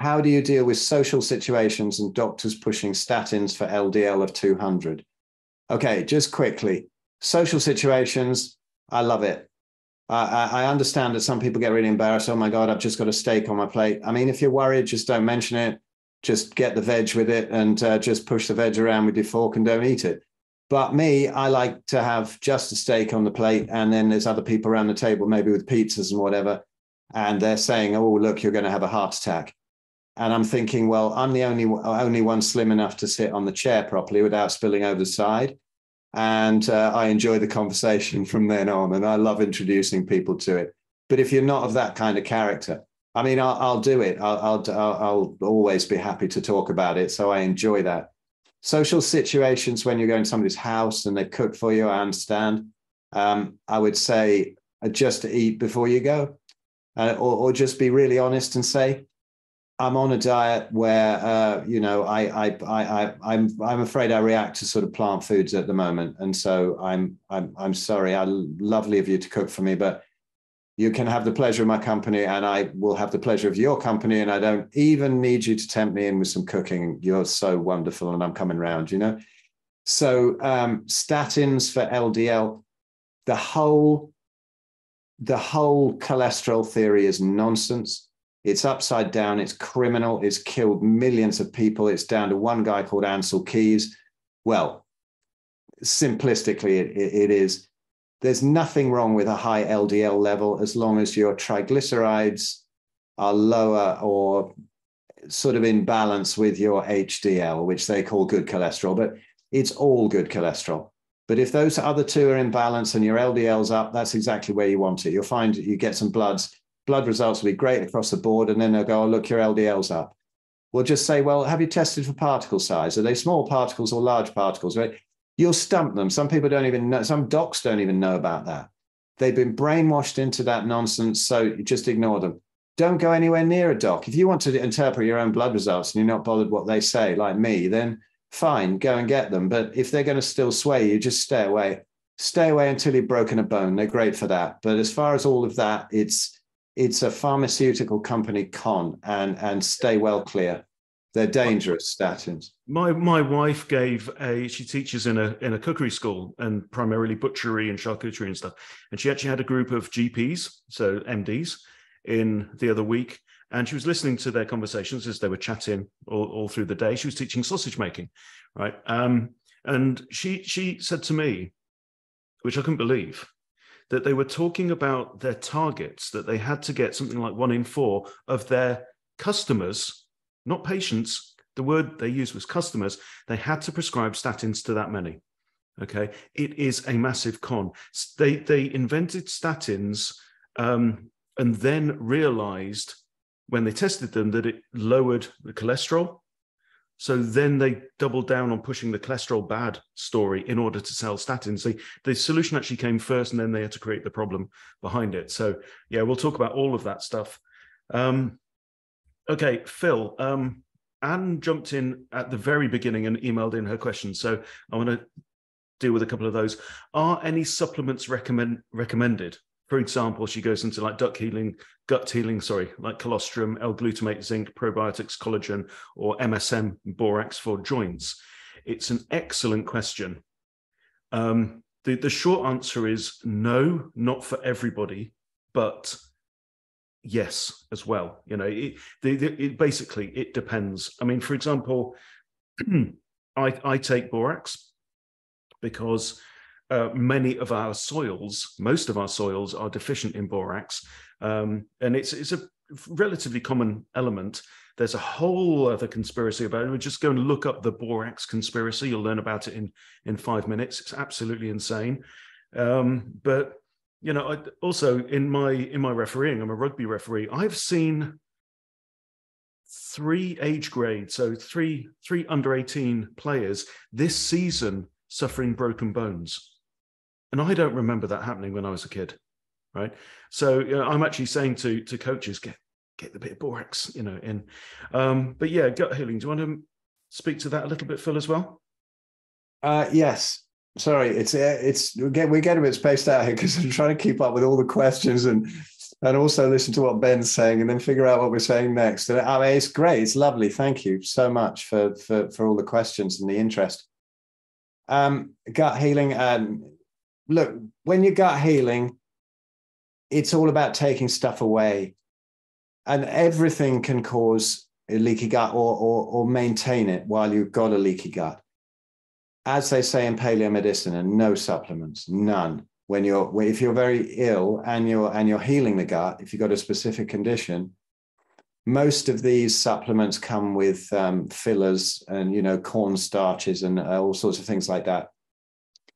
How do you deal with social situations and doctors pushing statins for LDL of 200? Okay, just quickly. Social situations, I love it. I understand that some people get really embarrassed. Oh my God, I've just got a steak on my plate. I mean, if you're worried, just don't mention it. Just get the veg with it and just push the veg around with your fork and don't eat it. But me, I like to have just a steak on the plate, and then there's other people around the table, maybe with pizzas and whatever, and they're saying, oh, look, you're going to have a heart attack. And I'm thinking, well, I'm the only one slim enough to sit on the chair properly without spilling over the side. And I enjoy the conversation from then on, and I love introducing people to it. But if you're not of that kind of character, I mean, I'll do it. I'll always be happy to talk about it. So I enjoy that. Social situations when you're going to somebody's house and they cook for you, I understand. I would say just to eat before you go, or just be really honest and say, I'm on a diet where, I'm afraid I react to sort of plant foods at the moment. And so I'm sorry, lovely of you to cook for me, but you can have the pleasure of my company and I will have the pleasure of your company. And I don't even need you to tempt me in with some cooking. You're so wonderful and I'm coming round, So statins for LDL, the whole cholesterol theory is nonsense. It's upside down. It's criminal. It's killed millions of people. It's down to one guy called Ansel Keys. Well, simplistically, it is. There's nothing wrong with a high LDL level as long as your triglycerides are lower or sort of in balance with your HDL, which they call good cholesterol, but it's all good cholesterol. But if those other two are in balance and your LDL's up, that's exactly where you want it. You'll find you get some blood results will be great across the board. And then they'll go, oh, look, your LDL's up. We'll just say, well, have you tested for particle size? Are they small particles or large particles, right? You'll stump them. Some people don't even know. Some docs don't even know about that. They've been brainwashed into that nonsense. So you just ignore them. Don't go anywhere near a doc. If you want to interpret your own blood results and you're not bothered what they say, like me, then fine, go and get them. But if they're going to still sway you, just stay away. Stay away until you've broken a bone. They're great for that. But as far as all of that, it's a pharmaceutical company con, and stay well clear. They're dangerous, statins. My wife she teaches in a cookery school and primarily butchery and charcuterie and stuff. And she actually had a group of GPs, so MDs, in the other week. And she was listening to their conversations as they were chatting all through the day. She was teaching sausage making, right? And she said to me, which I couldn't believe, that they were talking about their targets, that they had to get something like 1 in 4 of their customers, not patients. The word they used was customers. They had to prescribe statins to that many. Okay. It is a massive con. They invented statins and then realized when they tested them that it lowered the cholesterol. So then they doubled down on pushing the cholesterol bad story in order to sell statins. The solution actually came first, and then they had to create the problem behind it. So yeah, we'll talk about all of that stuff. Okay, Phil, Anne jumped in at the very beginning and emailed in her questions. So I want to deal with a couple of those. Are any supplements recommended? For example, she goes into like gut healing, like colostrum, L-glutamate, zinc, probiotics, collagen, or MSM, borax for joints. It's an excellent question. The short answer is no, not for everybody, but yes, as well. It basically, it depends. I mean, for example, I take borax because most of our soils are deficient in borax, and it's a relatively common element. There's a whole other conspiracy about it. Just go and look up the borax conspiracy. You'll learn about it in 5 minutes. It's absolutely insane. But also in my refereeing, I'm a rugby referee. I've seen 3 age grades, so three under 18 players this season suffering broken bones. And I don't remember that happening when I was a kid, right? So I'm actually saying to coaches, get get the bit of borax, in. But yeah, gut healing. Do you want to speak to that a little bit, Phil, as well? Yes. Sorry, we get a bit spaced out here because I'm trying to keep up with all the questions and also listen to what Ben's saying and then figure out what we're saying next. And I mean, it's great. It's lovely. Thank you so much for all the questions and the interest. Gut healing. Look, when you're gut healing, it's all about taking stuff away, and everything can cause a leaky gut or maintain it while you've got a leaky gut. As they say in paleomedicine, and no supplements, none. If you're very ill and you're healing the gut, if you've got a specific condition, most of these supplements come with fillers and corn starches and all sorts of things like that,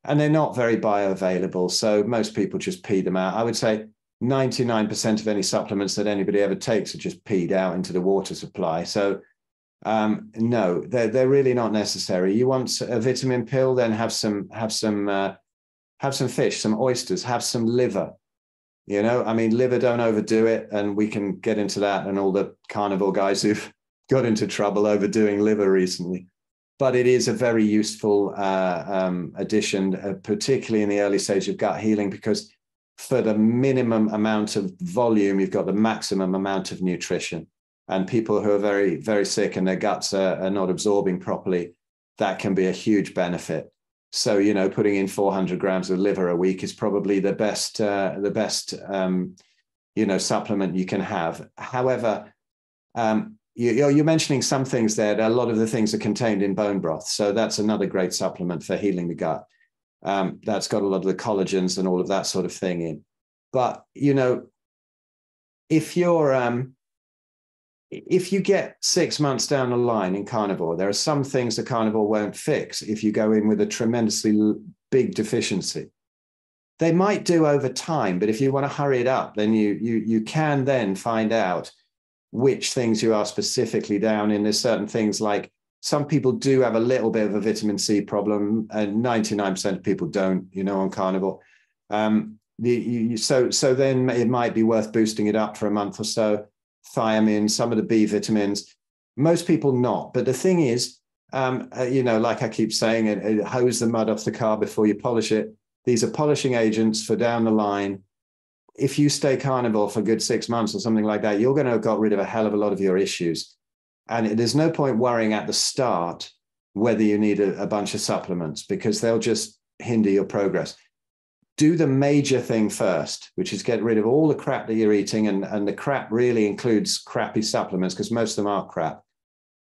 and they're not very bioavailable. So most people just pee them out. I would say 99% of any supplements that anybody ever takes are just peed out into the water supply. So no, they're really not necessary. You want a vitamin pill, then have some fish, some oysters, have some liver. I mean, liver, don't overdo it. And we can get into that and all the carnivore guys who've got into trouble overdoing liver recently. But it is a very useful addition, particularly in the early stage of gut healing, because for the minimum amount of volume, you've got the maximum amount of nutrition. And people who are very, very sick and their guts are not absorbing properly, that can be a huge benefit. So, putting in 400 grams of liver a week is probably the best supplement you can have. However, you're mentioning some things there. A lot of the things are contained in bone broth. So that's another great supplement for healing the gut. That's got a lot of the collagens and all of that sort of thing in. But, if you get 6 months down the line in carnivore, there are some things that carnivore won't fix if you go in with a tremendously big deficiency. They might do over time, but if you want to hurry it up, then you can then find out which things you are specifically down in. There's certain things like some people do have a little bit of a vitamin C problem, and 99% of people don't, on carnivore. So then it might be worth boosting it up for a month or so. Thiamine, some of the B vitamins, most people not. But the thing is, like I keep saying, hose the mud off the car before you polish it. These are polishing agents for down the line. If you stay carnivore for a good 6 months or something like that, you're going to have got rid of a hell of a lot of your issues. And there's no point worrying at the start whether you need a bunch of supplements, because they'll just hinder your progress. Do the major thing first, which is get rid of all the crap that you're eating. And the crap really includes crappy supplements, because most of them are crap.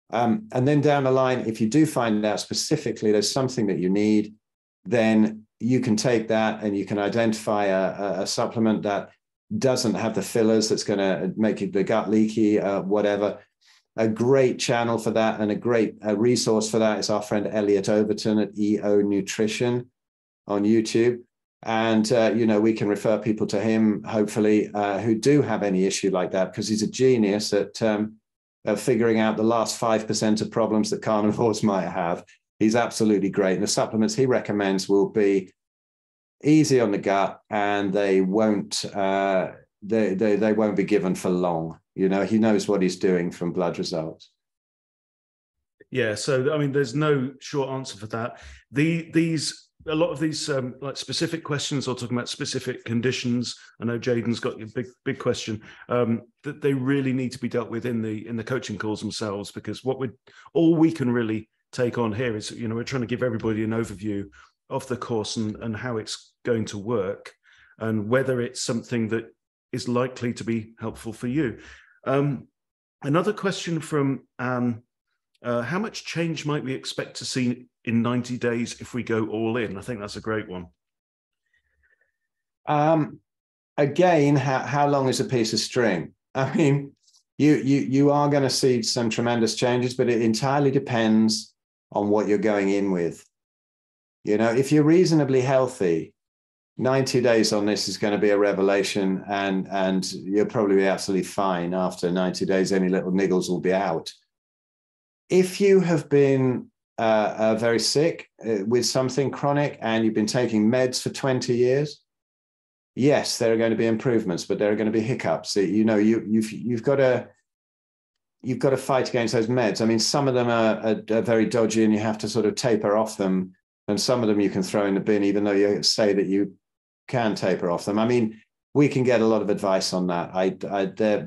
And then down the line, if you do find out specifically there's something that you need, then you can take that and you can identify a supplement that doesn't have the fillers that's going to make the gut leaky, whatever. A great channel for that and a great resource for that is our friend Elliot Overton at EO Nutrition on YouTube. And, we can refer people to him, hopefully, who do have any issue like that, because he's a genius at figuring out the last 5% of problems that carnivores might have. He's absolutely great. And the supplements he recommends will be easy on the gut, and they won't be given for long. He knows what he's doing from blood results. Yeah. So, I mean, there's no short answer for that. A lot of these like specific questions are talking about specific conditions. I know Jaden's got a big question that they really need to be dealt with in the coaching calls themselves, because all we can really take on here is, we're trying to give everybody an overview of the course and how it's going to work and whether it's something that is likely to be helpful for you. Another question from Anne, how much change might we expect to see in 90 days if we go all in? I think that's a great one. Again, how long is a piece of string? I mean, you are going to see some tremendous changes, but it entirely depends on what you're going in with. If you're reasonably healthy, 90 days on this is going to be a revelation, and you'll probably be absolutely fine after 90 days. Any little niggles will be out. If you have been very sick with something chronic and you've been taking meds for 20 years, yes, there are going to be improvements, but there are going to be hiccups. You know, you've got to fight against those meds. I mean, some of them are very dodgy and you have to sort of taper off them. And some of them you can throw in the bin, even though you say that you can taper off them. I mean, we can get a lot of advice on that.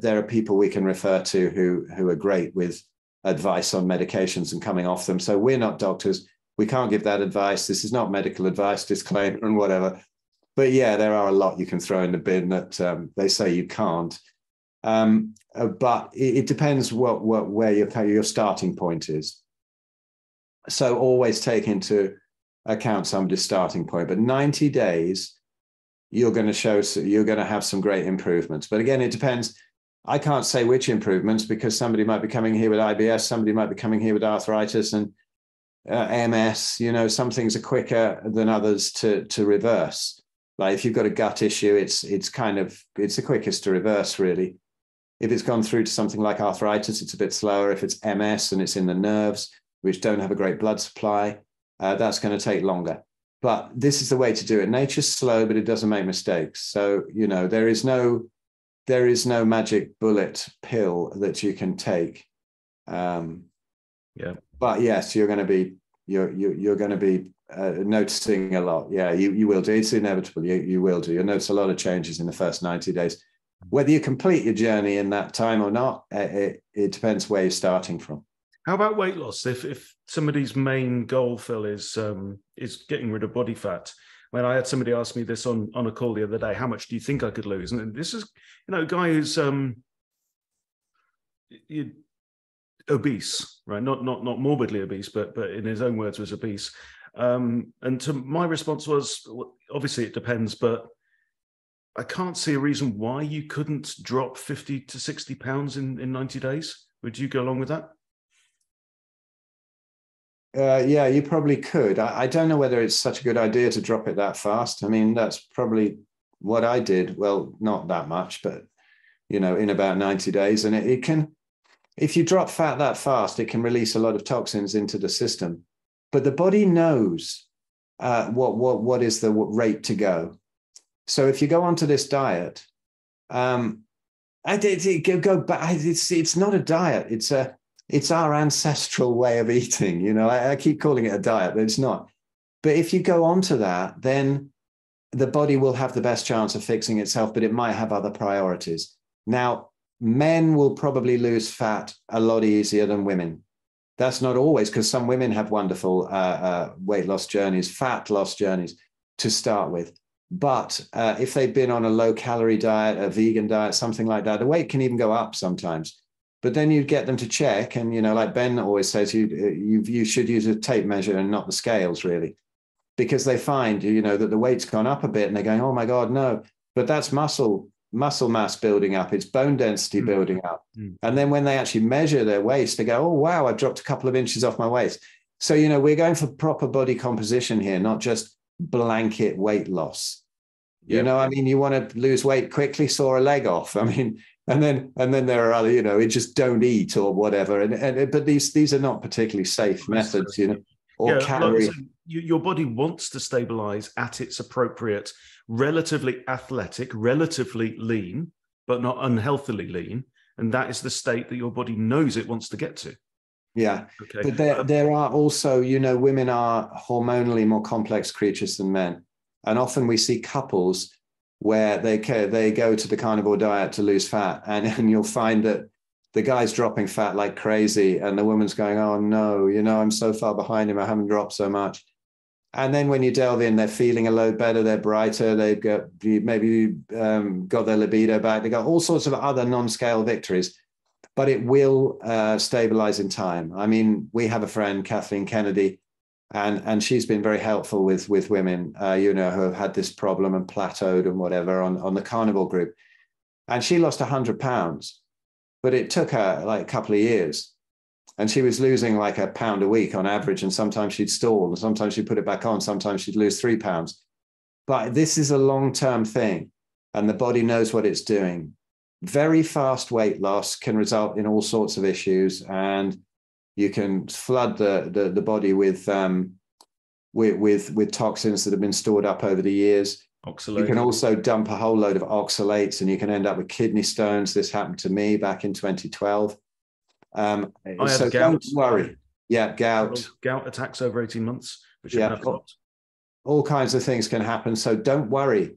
There are people we can refer to who are great with advice on medications and coming off them. So we're not doctors. We can't give that advice. This is not medical advice, disclaimer and whatever. But yeah, there are a lot you can throw in the bin that they say you can't. But it depends where your starting point is. So always take into account somebody's starting point. But 90 days, you're going to have some great improvements. But again, it depends. I can't say which improvements, because somebody might be coming here with IBS, somebody might be coming here with arthritis and MS. You know, some things are quicker than others to reverse. Like if you've got a gut issue, it's the quickest to reverse, really. If it's gone through to something like arthritis, it's a bit slower. If it's MS and it's in the nerves, which don't have a great blood supply, that's going to take longer. But this is the way to do it. Nature's slow, but it doesn't make mistakes. So, you know, there is no magic bullet pill that you can take. Yeah. But yes, you're going to be noticing a lot. Yeah, you will do. It's inevitable. You will do. You'll notice a lot of changes in the first 90 days. Whether you complete your journey in that time or not, it depends where you're starting from. How about weight loss? If somebody's main goal, Phil, is getting rid of body fat. When I had somebody ask me this on a call the other day, how much do you think I could lose? And this is, you know, a guy who's obese, right? Not morbidly obese, but in his own words was obese. And to my response was, well, obviously it depends, but I can't see a reason why you couldn't drop 50 to 60 pounds in 90 days. Would you go along with that? Yeah, you probably could. I don't know whether it's such a good idea to drop it that fast. I mean, that's probably what I did. Well, not that much, but, you know, in about 90 days. And it can, if you drop fat that fast, it can release a lot of toxins into the system. But the body knows what is the rate to go. So if you go onto this diet, go back. It's not a diet. It's our ancestral way of eating. You know, I keep calling it a diet, but it's not. But if you go onto that, then the body will have the best chance of fixing itself, but it might have other priorities. Now, men will probably lose fat a lot easier than women. That's not always, because some women have wonderful weight loss journeys, fat loss journeys to start with. But if they've been on a low-calorie diet, a vegan diet, something like that, the weight can even go up sometimes. But then you get them to check, and, you know, like Ben always says, you should use a tape measure and not the scales, really, because they find, you know, that the weight's gone up a bit, and they're going, oh my God, no. But that's muscle mass building up, it's bone density building up. And then when they actually measure their waist, they go, oh wow, I've dropped a couple of inches off my waist. So, you know, we're going for proper body composition here, not just blanket weight loss. You know, I mean, you want to lose weight quickly, saw a leg off. I mean, and then there are other, you know, just don't eat or whatever. But these are not particularly safe methods, you know, or calorie. Your body wants to stabilize at its appropriate, relatively athletic, relatively lean, but not unhealthily lean. And that is the state that your body knows it wants to get to. Yeah. Okay. But there are also, you know, women are hormonally more complex creatures than men. And often we see couples where they go to the carnivore diet to lose fat, and you'll find that the guy's dropping fat like crazy, and the woman's going, oh no, you know, I'm so far behind him, I haven't dropped so much. And then when you delve in, they're feeling a load better, they're brighter, they've got maybe got their libido back, they got all sorts of other non-scale victories, but it will stabilize in time. I mean, we have a friend, Kathleen Kennedy, and she's been very helpful with women, you know, who have had this problem and plateaued and whatever on the carnivore group. And she lost 100 pounds, but it took her like a couple of years. And she was losing like a pound a week on average. And sometimes she'd stall, and sometimes she'd put it back on. Sometimes she'd lose 3 pounds. But this is a long-term thing, and the body knows what it's doing. Very fast weight loss can result in all sorts of issues, and you can flood the body with toxins that have been stored up over the years. Oxalate. You can also dump a whole load of oxalates and you can end up with kidney stones. This happened to me back in 2012. I had So gout. don't worry. Yeah, gout. Gout attacks over 18 months, which Yeah, all kinds of things can happen. So don't worry.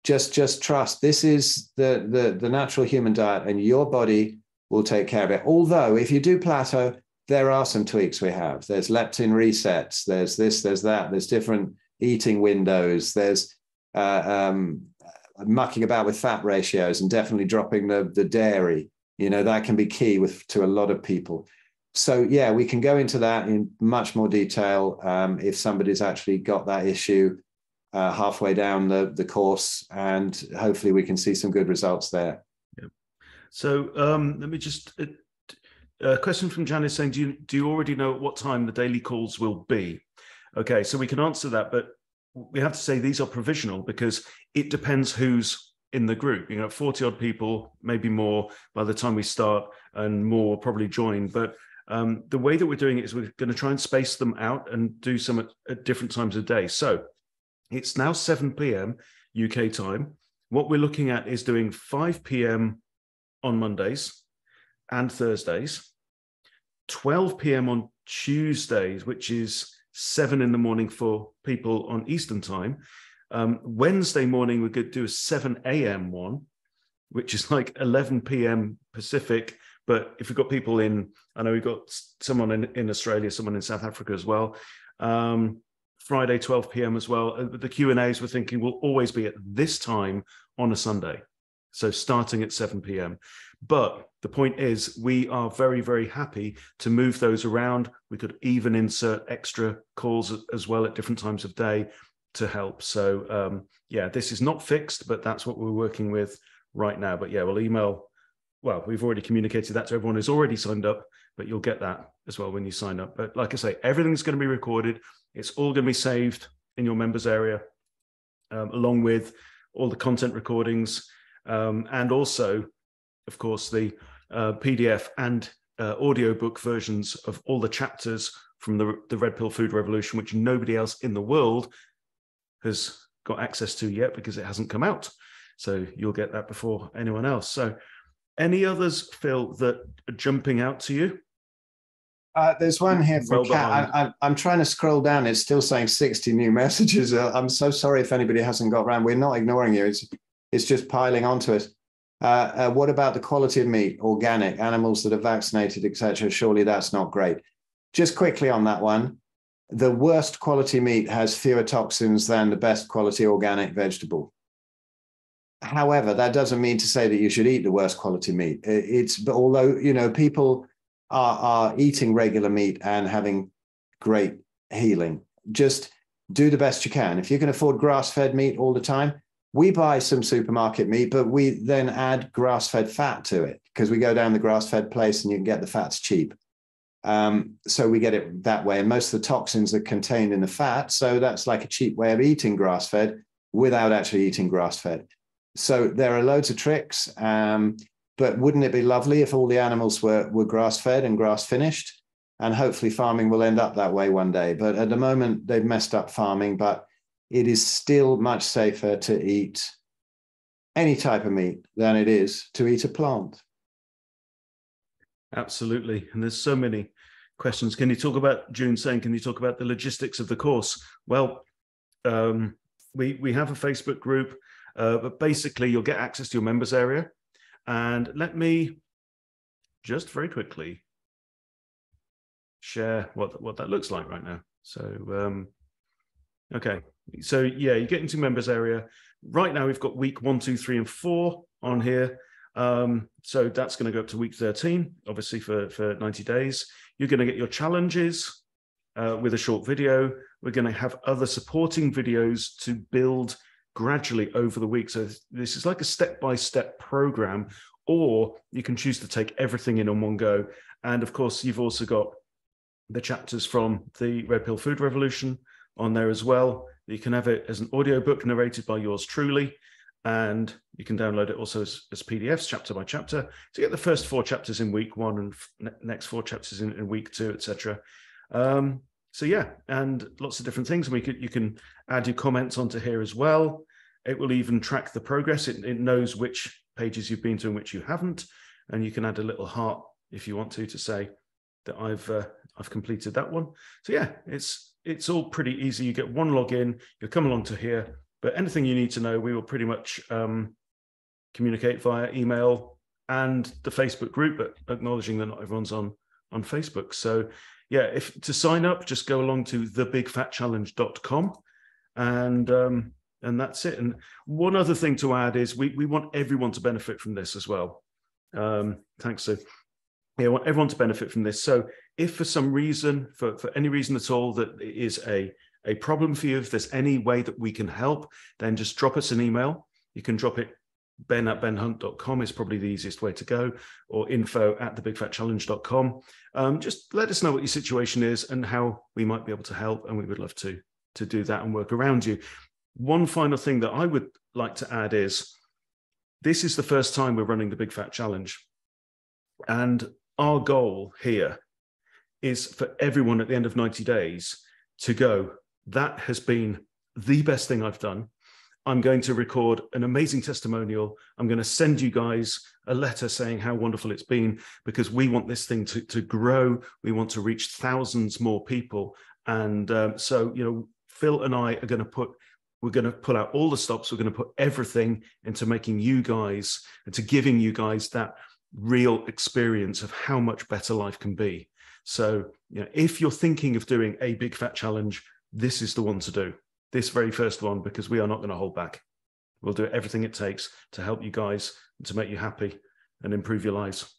Just trust. This is the natural human diet, and your body will take care of it. Although if you do plateau, there are some tweaks we have. There's leptin resets. There's this, there's that. There's different eating windows. There's mucking about with fat ratios and definitely dropping the dairy. You know, that can be key to a lot of people. So yeah, we can go into that in much more detail if somebody's actually got that issue halfway down the course, and hopefully we can see some good results there. Yeah. So let me just a question from Janice saying, do you already know at what time the daily calls will be? Okay, so we can answer that, but we have to say these are provisional because it depends who's in the group. 40 odd people, maybe more by the time we start, and more probably join. But the way that we're doing it is we're going to try and space them out and do some at different times of day. So it's now 7 p.m. UK time. What we're looking at is doing 5 p.m. on Mondays and Thursdays, 12 p.m. on Tuesdays, which is 7 in the morning for people on Eastern time. Wednesday morning, we could do a 7 a.m. one, which is like 11 p.m. Pacific. But if we've got people I know we've got someone in Australia, someone in South Africa as well. Friday, 12 p.m. as well. The Q&As we're thinking will always be at this time on a Sunday. So starting at 7 p.m. But the point is, we are very, very happy to move those around. We could even insert extra calls as well at different times of day to help. So yeah, this is not fixed, but that's what we're working with right now. But yeah, we'll email. Well, we've already communicated that to everyone who's already signed up, but you'll get that as well when you sign up. But like I say, everything's going to be recorded. It's all going to be saved in your members area, along with all the content recordings, and also, of course, the PDF and audiobook versions of all the chapters from the Red Pill Food Revolution, which nobody else in the world has got access to yet because it hasn't come out. So you'll get that before anyone else. So any others, Phil, that are jumping out to you? There's one here from Kat. I'm trying to scroll down. It's still saying 60 new messages. I'm so sorry if anybody hasn't got around. We're not ignoring you. It's just piling onto us. What about the quality of meat, organic, animals that are vaccinated, etc.? Surely that's not great. Just quickly on that one, the worst quality meat has fewer toxins than the best quality organic vegetable. However, that doesn't mean to say that you should eat the worst quality meat. Although people are eating regular meat and having great healing, just do the best you can. If you can afford grass-fed meat all the time, we buy some supermarket meat, but we then add grass-fed fat to it because we go down the grass-fed place and you can get the fats cheap. So we get it that way. And most of the toxins are contained in the fat. So that's like a cheap way of eating grass-fed without actually eating grass-fed. So there are loads of tricks. But wouldn't it be lovely if all the animals were grass-fed and grass-finished? And hopefully farming will end up that way one day. But at the moment, they've messed up farming, but it is still much safer to eat any type of meat than it is to eat a plant. Absolutely. And there's so many questions. Can you talk about, June saying, can you talk about the logistics of the course? Well, we have a Facebook group, but basically you'll get access to your members area. And let me just very quickly share what that looks like right now. So, okay. So yeah, you get into members area. Right now we've got week 1, 2, 3, and 4 on here. So that's going to go up to week 13, obviously for 90 days. You're going to get your challenges with a short video. We're going to have other supporting videos to build gradually over the week. So this is like a step-by-step program, or you can choose to take everything in on one go. And of course, you've also got the chapters from the Red Pill Food Revolution on there as well. You can have it as an audiobook narrated by yours truly, and you can download it also as PDFs, chapter by chapter, to get the first 4 chapters in week 1 and next 4 chapters in week 2, etc. So yeah, and lots of different things. And you can add your comments onto here as well. It will even track the progress. It knows which pages you've been to and which you haven't. And you can add a little heart if you want to say that I've completed that one. So yeah, it's all pretty easy. You get one login, you'll come along to here, but anything you need to know, we will pretty much communicate via email and the Facebook group, but acknowledging that not everyone's on Facebook. So yeah, if to sign up, just go along to thebigfatchallenge.com and that's it. And one other thing to add is we want everyone to benefit from this as well. Thanks, Sue. Yeah, I want everyone to benefit from this. So if for some reason, for any reason at all, that it is a problem for you, if there's any way that we can help, then just drop us an email. You can drop it ben@benhunt.com is probably the easiest way to go, or info@thebigfatchallenge.com. Just let us know what your situation is and how we might be able to help, and we would love to do that and work around you. One final thing that I would like to add is, this is the first time we're running the Big Fat Challenge. And our goal here is for everyone at the end of 90 days to go, that has been the best thing I've done. I'm going to record an amazing testimonial. I'm going to send you guys a letter saying how wonderful it's been, because we want this thing to grow. We want to reach thousands more people. And so, you know, Phil and I are going to we're going to pull out all the stops. We're going to put everything into making you guys, and to giving you guys that real experience of how much better life can be. So, you know, if you're thinking of doing a Big Fat Challenge, this is the one to do. This very first one, because we are not going to hold back. We'll do everything it takes to help you guys and to make you happy and improve your lives.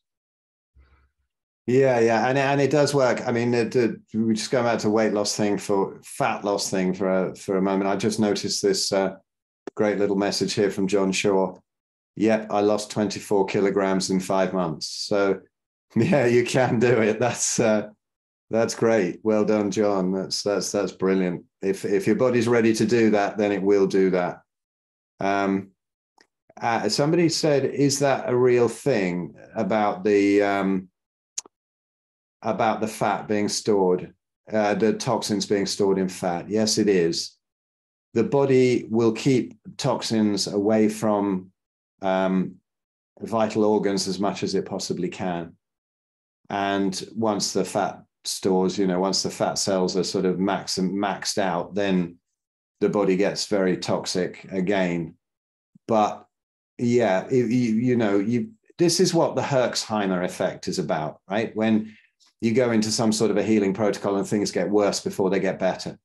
Yeah, and it does work. I mean, we just go back to weight loss thing for fat loss thing for a moment. I just noticed this great little message here from John Shaw. Yep, I lost 24 kilograms in 5 months. So yeah, you can do it. That's great. Well done, John. That's brilliant. If your body's ready to do that, then it will do that. Somebody said, is that a real thing about the fat being stored, the toxins being stored in fat? Yes, it is. The body will keep toxins away from vital organs as much as it possibly can. And once the fat stores, you know, once the fat cells are sort of maxed out, then the body gets very toxic again. But yeah, this is what the Herxheimer effect is about, right? When you go into some sort of a healing protocol and things get worse before they get better,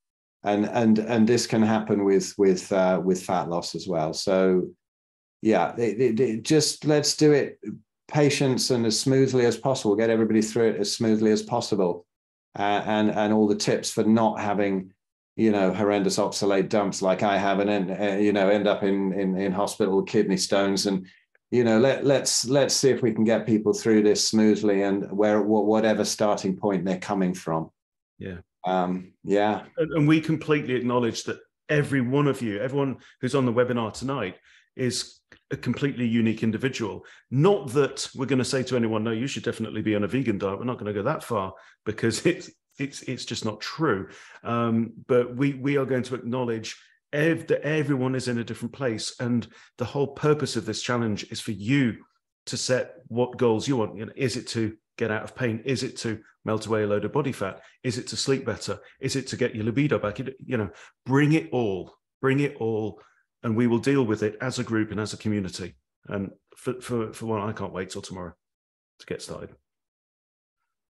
and this can happen with fat loss as well. So yeah, just let's do it patience and as smoothly as possible. Get everybody through it as smoothly as possible, and all the tips for not having, you know, horrendous oxalate dumps like I have, and then end up in hospital with kidney stones. And you know, let's see if we can get people through this smoothly, and whatever starting point they're coming from. Yeah. Yeah. And we completely acknowledge that every one of you, everyone who's on the webinar tonight, is a completely unique individual. Not that we're going to say to anyone, no, you should definitely be on a vegan diet. We're not going to go that far, because it's just not true. But we are going to acknowledge that everyone is in a different place, and the whole purpose of this challenge is for you to set what goals you want. You know, is it to get out of pain? Is it to melt away a load of body fat? Is it to sleep better? Is it to get your libido back? You know, bring it all, and we will deal with it as a group and as a community. And for one, I can't wait till tomorrow to get started.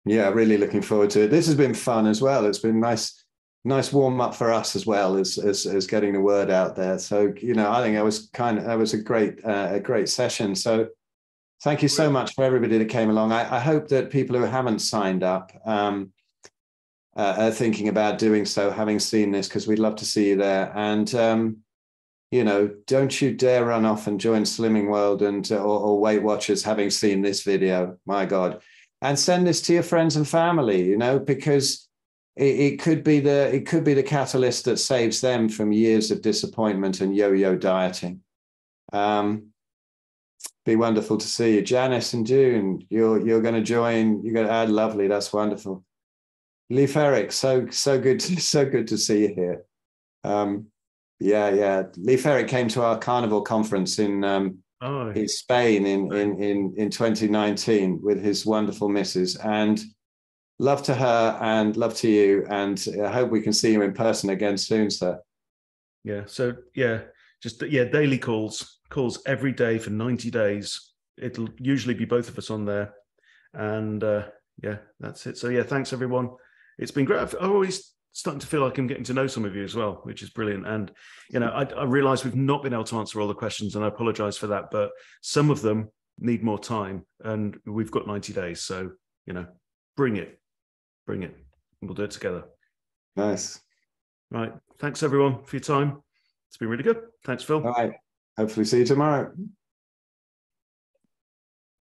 Yeah, really looking forward to it. This has been fun as well. It's been nice warm up for us as well as getting the word out there. So, you know, I think that was a great session. So thank you so much for everybody that came along. I hope that people who haven't signed up are thinking about doing so, having seen this, because we'd love to see you there. And you know, don't you dare run off and join Slimming World or Weight Watchers having seen this video. My God. And send this to your friends and family, you know, because it could be the catalyst that saves them from years of disappointment and yo-yo dieting. Be wonderful to see you. Janice and June, you're going to join. You're going to add. Lovely. That's wonderful. Leif Eric, so good to see you here. Yeah. Lee Ferrick came to our Carnivore conference in Spain in 2019 with his wonderful missus, and love to her and love to you, and I hope we can see you in person again soon, sir. Yeah. So daily calls every day for 90 days. It'll usually be both of us on there, and that's it. So thanks everyone. It's been great. I'm always starting to feel like I'm getting to know some of you as well, which is brilliant. And I realize we've not been able to answer all the questions, and I apologize for that, but some of them need more time, and we've got 90 days. So bring it. We'll do it together. Nice. Right. Thanks everyone for your time. It's been really good. Thanks, Phil. All right. Hopefully see you tomorrow.